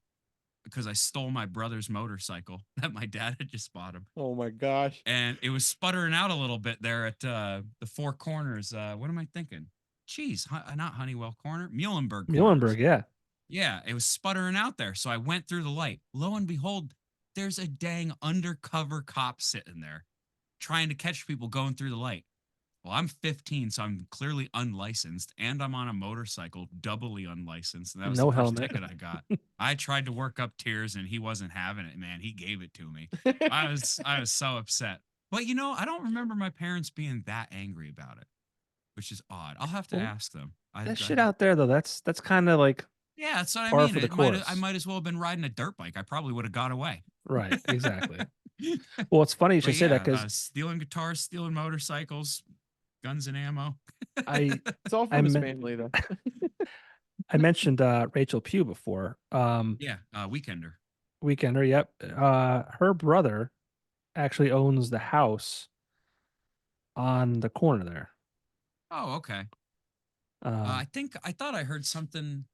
because I stole my brother's motorcycle that my dad had just bought him. Oh my gosh. And it was sputtering out a little bit there at the Four Corners. What am I thinking? Jeez, not Honeywell Corner, Muhlenberg. Muhlenberg, yeah. Yeah, it was sputtering out there. So I went through the light. Lo and behold, there's a dang undercover cop sitting there trying to catch people going through the light. Well, I'm 15, so I'm clearly unlicensed, and I'm on a motorcycle, doubly unlicensed. And that was No the first helmet. ticket I got. I tried to work up tears, and he wasn't having it, man. He gave it to me. I was so upset. But I don't remember my parents being that angry about it, which is odd. I'll have to Well, ask them. That shit out there though, that's kind of like Yeah, that's what I Par mean. for the I course. might as well have been riding a dirt bike. I probably would have got away. Right. Exactly. Well, it's funny you But should say that yeah, because stealing guitars, stealing motorcycles, guns and ammo. I It's all I from his meant family, though. I mentioned Rachel Pugh before. Yeah, Weekender. Weekender. Yep. Her brother actually owns the house on the corner there. Oh, okay. Um, I thought I heard something.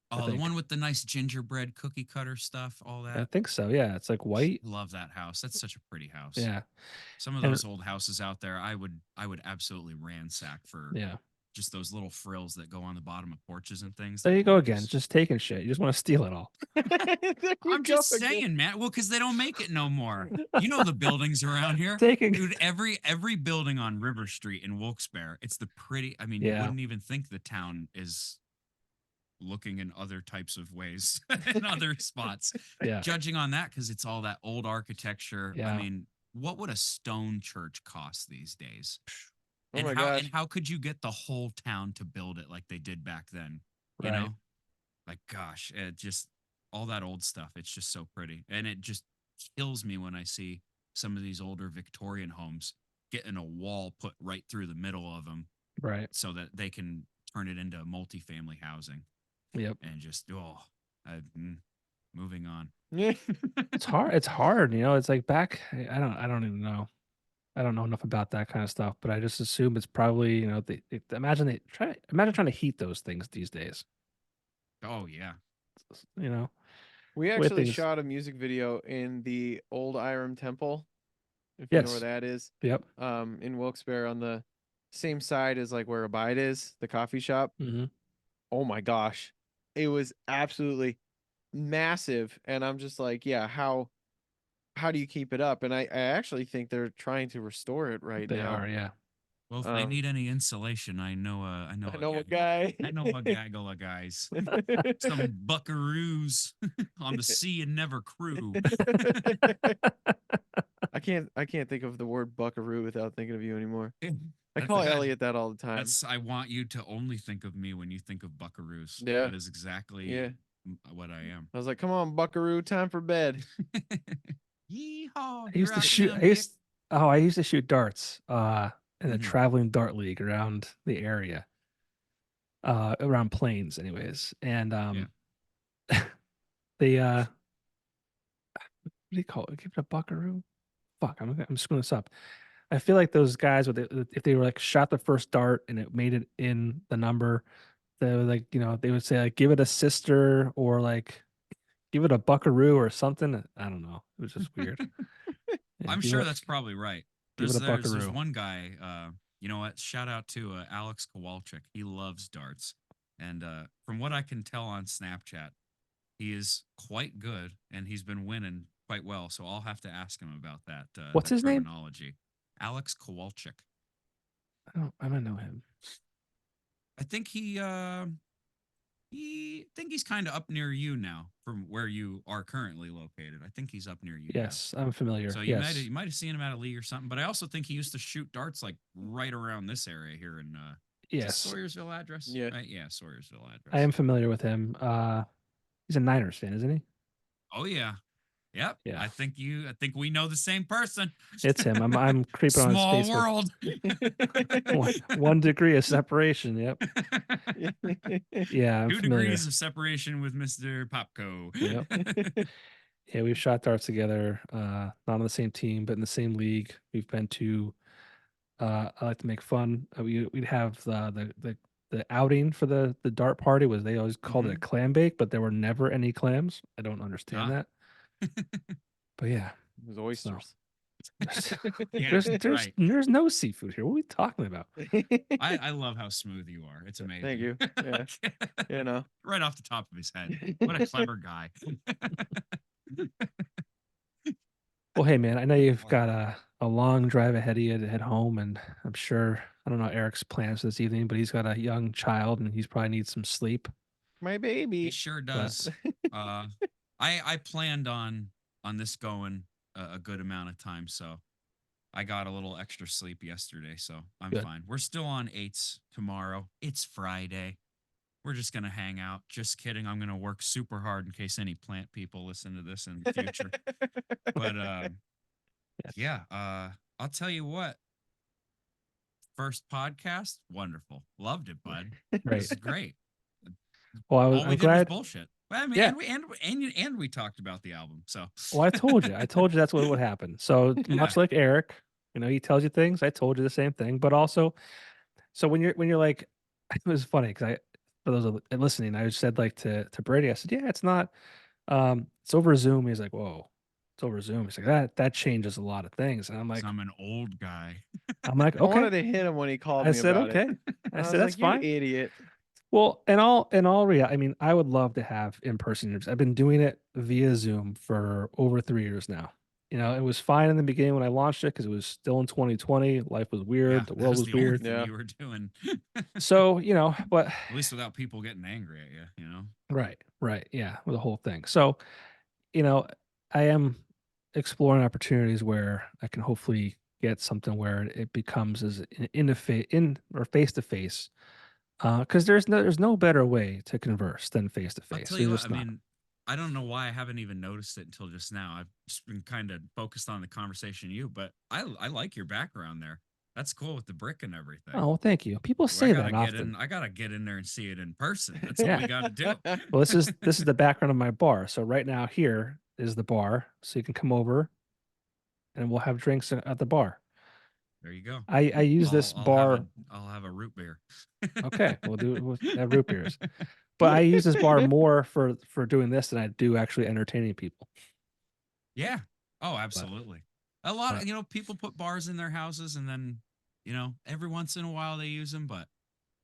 I Oh, the think. one with the nice gingerbread cookie cutter stuff, all I that. think so. Yeah. It's like white. Love that house. That's such a pretty house. Yeah. Some of And those old houses out there, I would absolutely ransack for yeah. just those little frills that go on the bottom of porches and things. There They're you go again. gorgeous. Just taking shit. You just want to steal it all. There you I'm go just again. saying, man. Well, because they don't make it no more. You know the buildings around here, Taking. dude. Every building on River Street in Wilkes-Barre, it's the pretty. I mean, you Yeah. wouldn't even think the town is looking in other types of ways in other spots. Yeah. Judging on that, because it's all that old architecture. I Yeah. mean, what would a stone church cost these days? Oh And my how gosh. and how could you get the whole town to build it like they did back then? You Right. know, like gosh, it just all that old stuff. It's just so pretty, and it just kills me when I see some of these older Victorian homes getting a wall put right through the middle of them Right. so that they can turn it into multifamily housing. Yep. And just moving on. It's hard. It's hard. It's like back. I don't even know. I don't know enough about that kind of stuff, but I just assume it's probably, imagine trying to heat those things these days, Oh yeah. you know, We where actually things, shot a music video in the old Iram Temple, if you know where yes. that is. Yep. In Wilkes-Barre on the same side as like where Abide is, the coffee shop. Hmm. Oh my gosh. It was absolutely massive. And I'm just like, yeah, how do you keep it up? And I actually think they're trying to restore it right They now. are. Yeah. Well, if they need any insulation, I know I know a guy. I know a gaggle of guys. Some buckaroos on the sea and never crew. I can't think of the word buckaroo without thinking of you anymore. I That's call good. Elliot that all the time. I want you to only think of me when you think of buckaroos. Yeah. That is exactly Yeah. what I am. I was like, come on, buckaroo, time for bed. Yeehaw! I You're used to out of shoot. town, Dick. I used to shoot darts. In a Mhm. traveling dart league around the area. Around Plains, anyways, and they what do you call it? Give it a buckaroo. Fuck, I'm screwing this up. I feel like those guys, if they were like shot the first dart and it made it in the number, they would like, they would say like, give it a sister or like, give it a buckaroo or something. I don't know. It was just weird. Yeah, I'm give sure it, that's probably right. give it a There's buckaroo. one guy. You know what? Shout out to Alex Kowalczyk. He loves darts, and from what I can tell on Snapchat, he is quite good, and he's been winning quite well. So I'll have to ask him about that. What's that his name? terminology? Alex Kowalczyk. I don't know him. I think he's kind of up near you now from where you are currently located. I think he's up near you. Yes, I'm familiar. So Yes. you might have seen him at a league or something. But I also think he used to shoot darts like right around this area here in Yes. Sawyersville address. Yeah. Right? Yeah, Sawyersville address. I am familiar with him. He's a Niners fan, isn't he? Oh yeah. Yep. Yeah. I think we know the same person. It's him. I'm creeping on his Small Facebook. world. 1 degree of separation. Yep. Yeah, I'm 2 familiar. degrees of separation with Mr. Popko. Yep. Yeah, we've shot darts together. Not on the same team, but in the same league. We've been to. I like to make fun. We'd have the outing for the dart party was they always called it a clam bake, but there were never any clams. I don't understand that. But yeah, It was oysters. Yeah, there's no seafood here. What are we talking about? I love how smooth you are. It's amazing. Thank you. Yeah. You know. Right off the top of his head. What a clever guy. Well, hey man, I know you've got a long drive ahead of you to head home, and I'm sure I don't know Eric's plans this evening, but he's got a young child and he's probably needs some sleep. My He baby. sure does. I planned on this going a good amount of time, so I got a little extra sleep yesterday, so I'm Good. fine. We're still on 8s tomorrow. It's Friday. we're just gonna hang out. Just kidding. I'm gonna work super hard in case any plant people listen to this in the future. But yeah, I'll tell you what. First podcast, wonderful. Loved it, bud. Right. This is great. Well, All we I'm did glad. was bullshit. Well, I mean, Yeah. and we talked about the album. So Well, I told you. I told you that's what would happen. So much like Eric, he tells you things. I told you the same thing. But also, so when you're like, it was funny because for those listening, I said like to Brady, I said, yeah, it's not. It's over Zoom. He's like, whoa, it's over Zoom. He's like that changes a lot of things. And I'm 'cause like, I'm an old guy. I'm like, I wanted okay. to hit him when he called I me said, about okay. it. I I said, was that's like, you fine. idiot. Well, in all reality, I mean, I would love to have in-person interviews. I've been doing it via Zoom for over 3 years now. It was fine in the beginning when I launched it because it was still in 2020. Life was Yeah, weird. The that world was was the only weird. thing Yeah. you were doing. So, but At least without people getting angry at you. right. Yeah, with the whole thing. So, you know, I am exploring opportunities where I can hopefully get something where it becomes as in or face to face. Because there's no better way to converse than face to I'll face. tell There's you what, just I not. mean, I don't know why I haven't even noticed it until just now. I've just been kind of focused on the conversation but I like your background there. That's cool with the brick and everything. Oh, well, thank you. People Well, say that often. I gotta get in there and see it in person. That's all Yeah. we gotta do. Well, this is the background of my bar. So right now here is the bar, so you can come over and we'll have drinks at the bar. There you go. I use this bar. I'll have a root beer. Okay, we'll have root beers. But I use this bar more for doing this than I do actually entertaining people. Yeah. Oh, absolutely. A lot but- of people put bars in their houses and then every once in a while they use them, but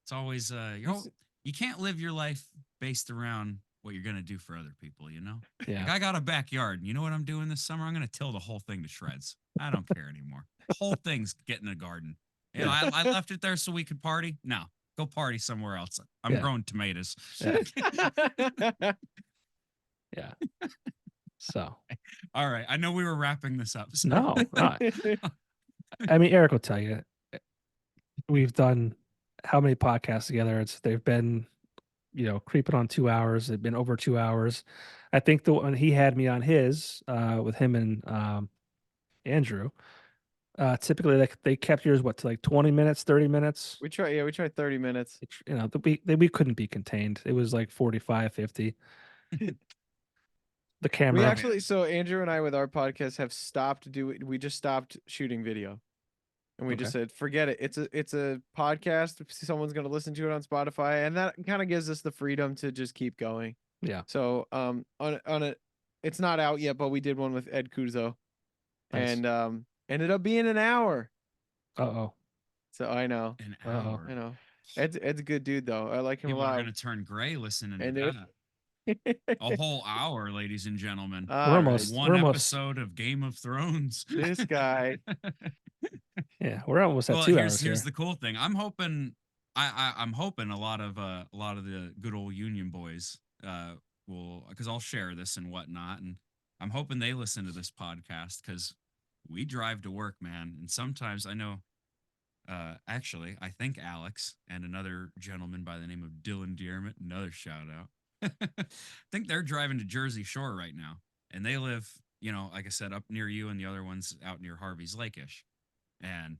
it's always you can't live your life based around what you're gonna do for other people. Like Yeah. I got a backyard. You know what I'm doing this summer? I'm gonna till the whole thing to shreds. I don't care anymore. Whole thing's getting a garden. I left it there so we could party. No, go party somewhere else. I'm Yeah. growing tomatoes. Yeah. Yeah. So All right. I know we were wrapping this up. So. no, I mean Eric will tell you. We've done how many podcasts together? They've been, creeping on 2 hours. They've been over 2 hours. I think the one he had me on his, with him and Andrew. Typically they kept yours to like 20 minutes, 30 minutes. We tried 30 minutes. We couldn't be contained. It was like 45, 50. The camera. We actually, so Andrew and I with our podcast have we just stopped shooting video. And we just said, forget it. It's a podcast. Someone's going to listen to it on Spotify, and that kind of gives us the freedom to just keep going. Yeah. So on it, it's not out yet, but we did one with Ed Kuzo, Nice. and ended up being an hour. Uh-oh. So I know. An hour. I know. Ed's a good dude though. I like him People a lot. are gonna turn gray listening to And that. A whole hour, ladies and gentlemen. We're almost episode of Game of Thrones. This guy. Yeah, we're almost at 2 hours. Here's the cool thing. I'm hoping I'm hoping a lot of the good old Union boys will, because I'll share this and whatnot, and I'm hoping they listen to this podcast because we drive to work, man, and sometimes I know. Actually, I think Alex and another gentleman by the name of Dylan Dearmont, another shout out. I think they're driving to Jersey Shore right now, and they live, like I said, up near you, and the other one's out near Harvey's Lake-ish, and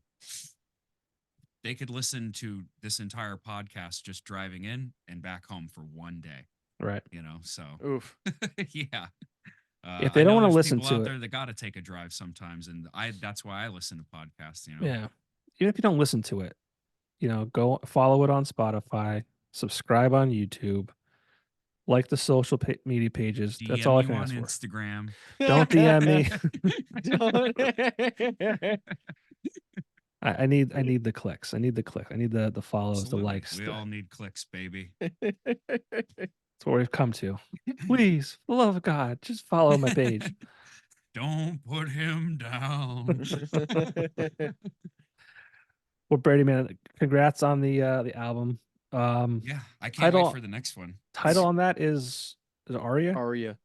they could listen to this entire podcast just driving in and back home for one day. Right. So Oof. yeah. If they don't want to listen people to out it, there that got to take a drive sometimes, and that's why I listen to podcasts. Yeah. Even if you don't listen to it, go follow it on Spotify, subscribe on YouTube, like the social media pages. DM That's all I you can on ask for. Instagram. Don't DM me. I need the clicks. I need the click. I need the follows, Absolutely. the likes. We all need clicks, baby. That's what we've come to. Please, for the love of God, just follow my page. Don't put him down. Well, Brady, man, congrats on the album. Yeah, I can't wait for the next one. Title on that is Aria. Aria.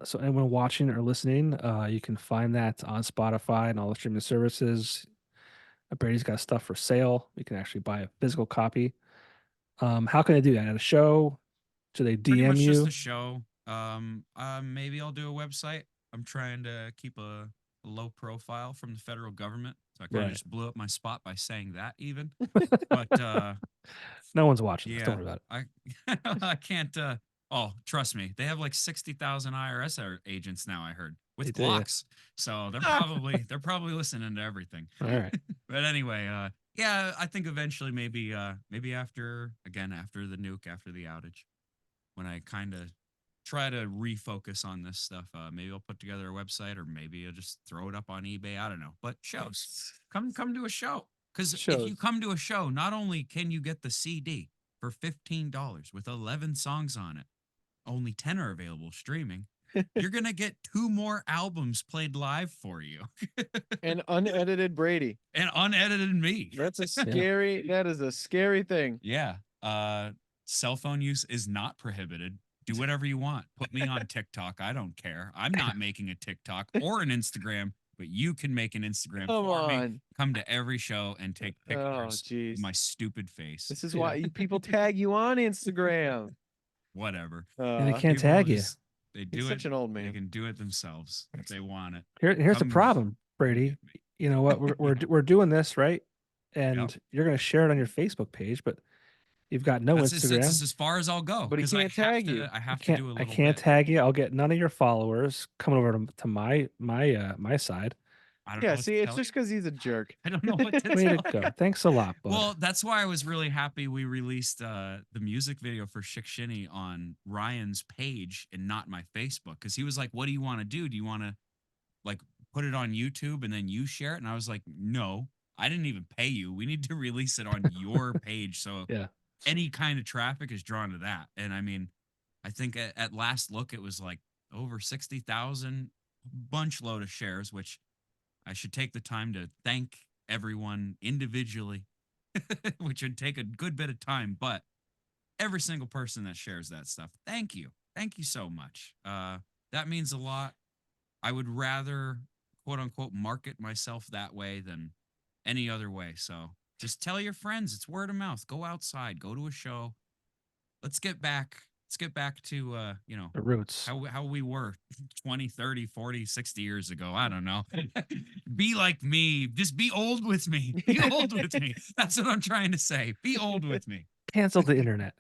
So anyone watching or listening, you can find that on Spotify and all the streaming services. Brady's got stuff for sale. You can actually buy a physical copy. How can they do that? At a show? Do they Pretty DM much just you? a show. Maybe I'll do a website. I'm trying to keep a low profile from the federal government. So I kind of Right. just blew up my spot by saying that even. But No one's watching this. Don't yeah, worry about it. I can't oh, trust me. They have like 60,000 IRS agents now, I heard, They with do, yeah. Glocks. So they're probably listening to everything. All right. But anyway, yeah, I think eventually maybe after the nuke, after the outage, when I kind of try to refocus on this stuff, maybe I'll put together a website, or maybe I'll just throw it up on eBay. I don't know. But shows, come to a show, because if you Shows. come to a show, not only can you get the CD for $15 with 11 songs on it, only 10 are available streaming. You're gonna get 2 more albums played live for you, And unedited Brady. and unedited me. That's a scary. That is a scary thing. Yeah. Cell phone use is not prohibited. Do whatever you want. Put me on TikTok. I don't care. I'm not making a TikTok or an Instagram, but you can make an Instagram Come for me. on. Come to every show and take Oh, pictures of jeez. my stupid face. This is why people tag you on Instagram. Whatever. And they can't People tag you. just- They do He's it. such an old They man. can do it themselves if they want it. Here's the Come- problem, Brady. get me. You know what? We're doing this, right? And Yep. you're gonna share it on your Facebook page, but you've got no That's Instagram. just as far as I'll go. But he 'cause can't tag you. I have I to can't do a I little can't bit. tag you. I'll get none of your followers coming over to my side. I don't know Yeah, what see, to it's tell just because he's a jerk. I don't know what to Way to tell go. you. Thanks a lot, bud. Well, that's why I was really happy we released the music video for Shickshinny on Ryan's page and not my Facebook, because he was like, "What do you want to do? Do you want to like put it on YouTube and then you share it?" And I was like, "No, I didn't even pay you. We need to release it on your page, so Yeah. any kind of traffic is drawn to that." And I mean, I think at last look it was like over 60,000, bunch load of shares, which I should take the time to thank everyone individually, which would take a good bit of time, but every single person that shares that stuff, thank you. Thank you so much. That means a lot. I would rather, quote unquote, market myself that way than any other way. So just tell your friends. It's word of mouth. Go outside, go to a show. Let's get back to The roots. how we were 20, 30, 40, 60 years ago. I don't know. Be like me. Just be old with me. Be old with me. That's what I'm trying to say. Be old with me. Cancel the internet.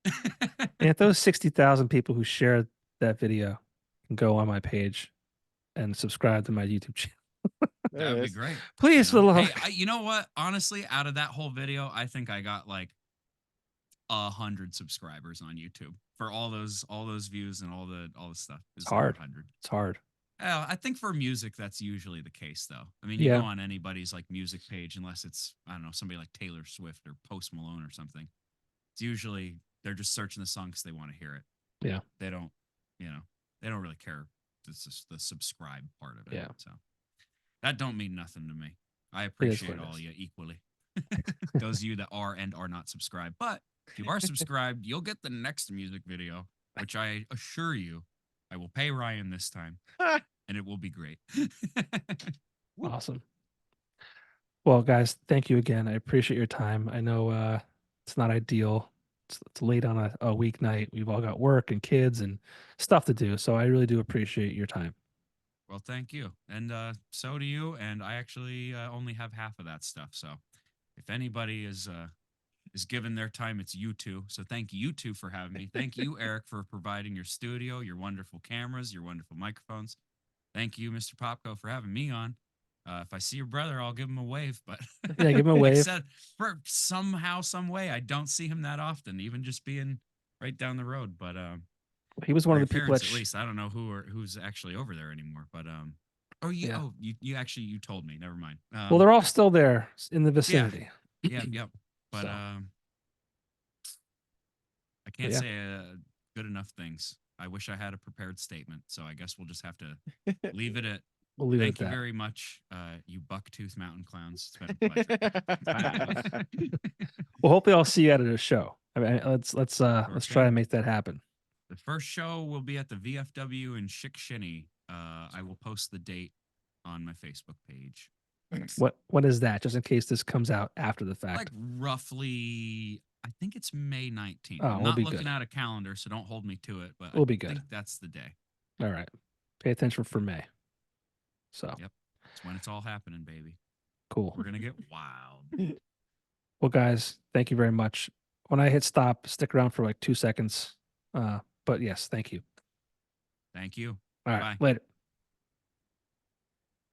And if those 60,000 people who shared that video can go on my page and subscribe to my YouTube channel. There That it would be is. great. Please, You know? little Hey, you know what? Honestly, out of that whole video, I think I got like 100 subscribers on YouTube for all those views and all the stuff. It's hard. 100. It's hard. I think for music, that's usually the case, though. I mean, you Yeah. go on anybody's like music page, unless it's, I don't know, somebody like Taylor Swift or Post Malone or something. It's usually they're just searching the song because they want to hear it. Yeah. They don't, they don't really care. It's just the subscribe part of it. Yeah. So that don't mean nothing to me. I is appreciate what it all is. you equally. Those of you that are and are not subscribed. But if you are subscribed, you'll get the next music video, which I assure you, I will pay Ryan this time, and it will be great. Awesome. Well, guys, thank you again. I appreciate your time. I know it's not ideal. It's late on a weeknight. We've all got work and kids and stuff to do. So I really do appreciate your time. Well, thank you. And so do you. And I actually only have half of that stuff. So if anybody is given their time, it's you two. So thank you two for having me. Thank you, Eric, for providing your studio, your wonderful cameras, your wonderful microphones. Thank you, Mr. Popko, for having me on. If I see your brother, I'll give him a wave. But Yeah, give him a like I wave. said, for somehow, some way, I don't see him that often, even just being right down the road. But He was one or of the people appearance, that at least I don't know who's actually over there anymore. But Yeah. you actually you told me. Never mind. well, they're all still there in the vicinity. Yep. But So. I can't yeah. say good enough things. I wish I had a prepared statement, so I guess we'll just have to leave it at. We'll leave Thank it you at that. very much, you bucktooth mountain clowns. It's been a pleasure. Well, hopefully I'll see you at a show. I mean, let's try Okay. and make that happen. The first show will be at the VFW in Shickshinny. I will post the date on my Facebook page. What is that? Just in case this comes out after the fact. Like roughly, I think it's May 19th. Oh, I'm we'll not be looking good. at a calendar, so don't hold me to it. But We'll I be good. think that's the day. All right. Pay attention for May. So Yep, it's when it's all happening, baby. cool. We're gonna get wild. Well, guys, thank you very much. When I hit stop, stick around for like 2 seconds. But yes, thank you. Thank you. All right. Bye. Later.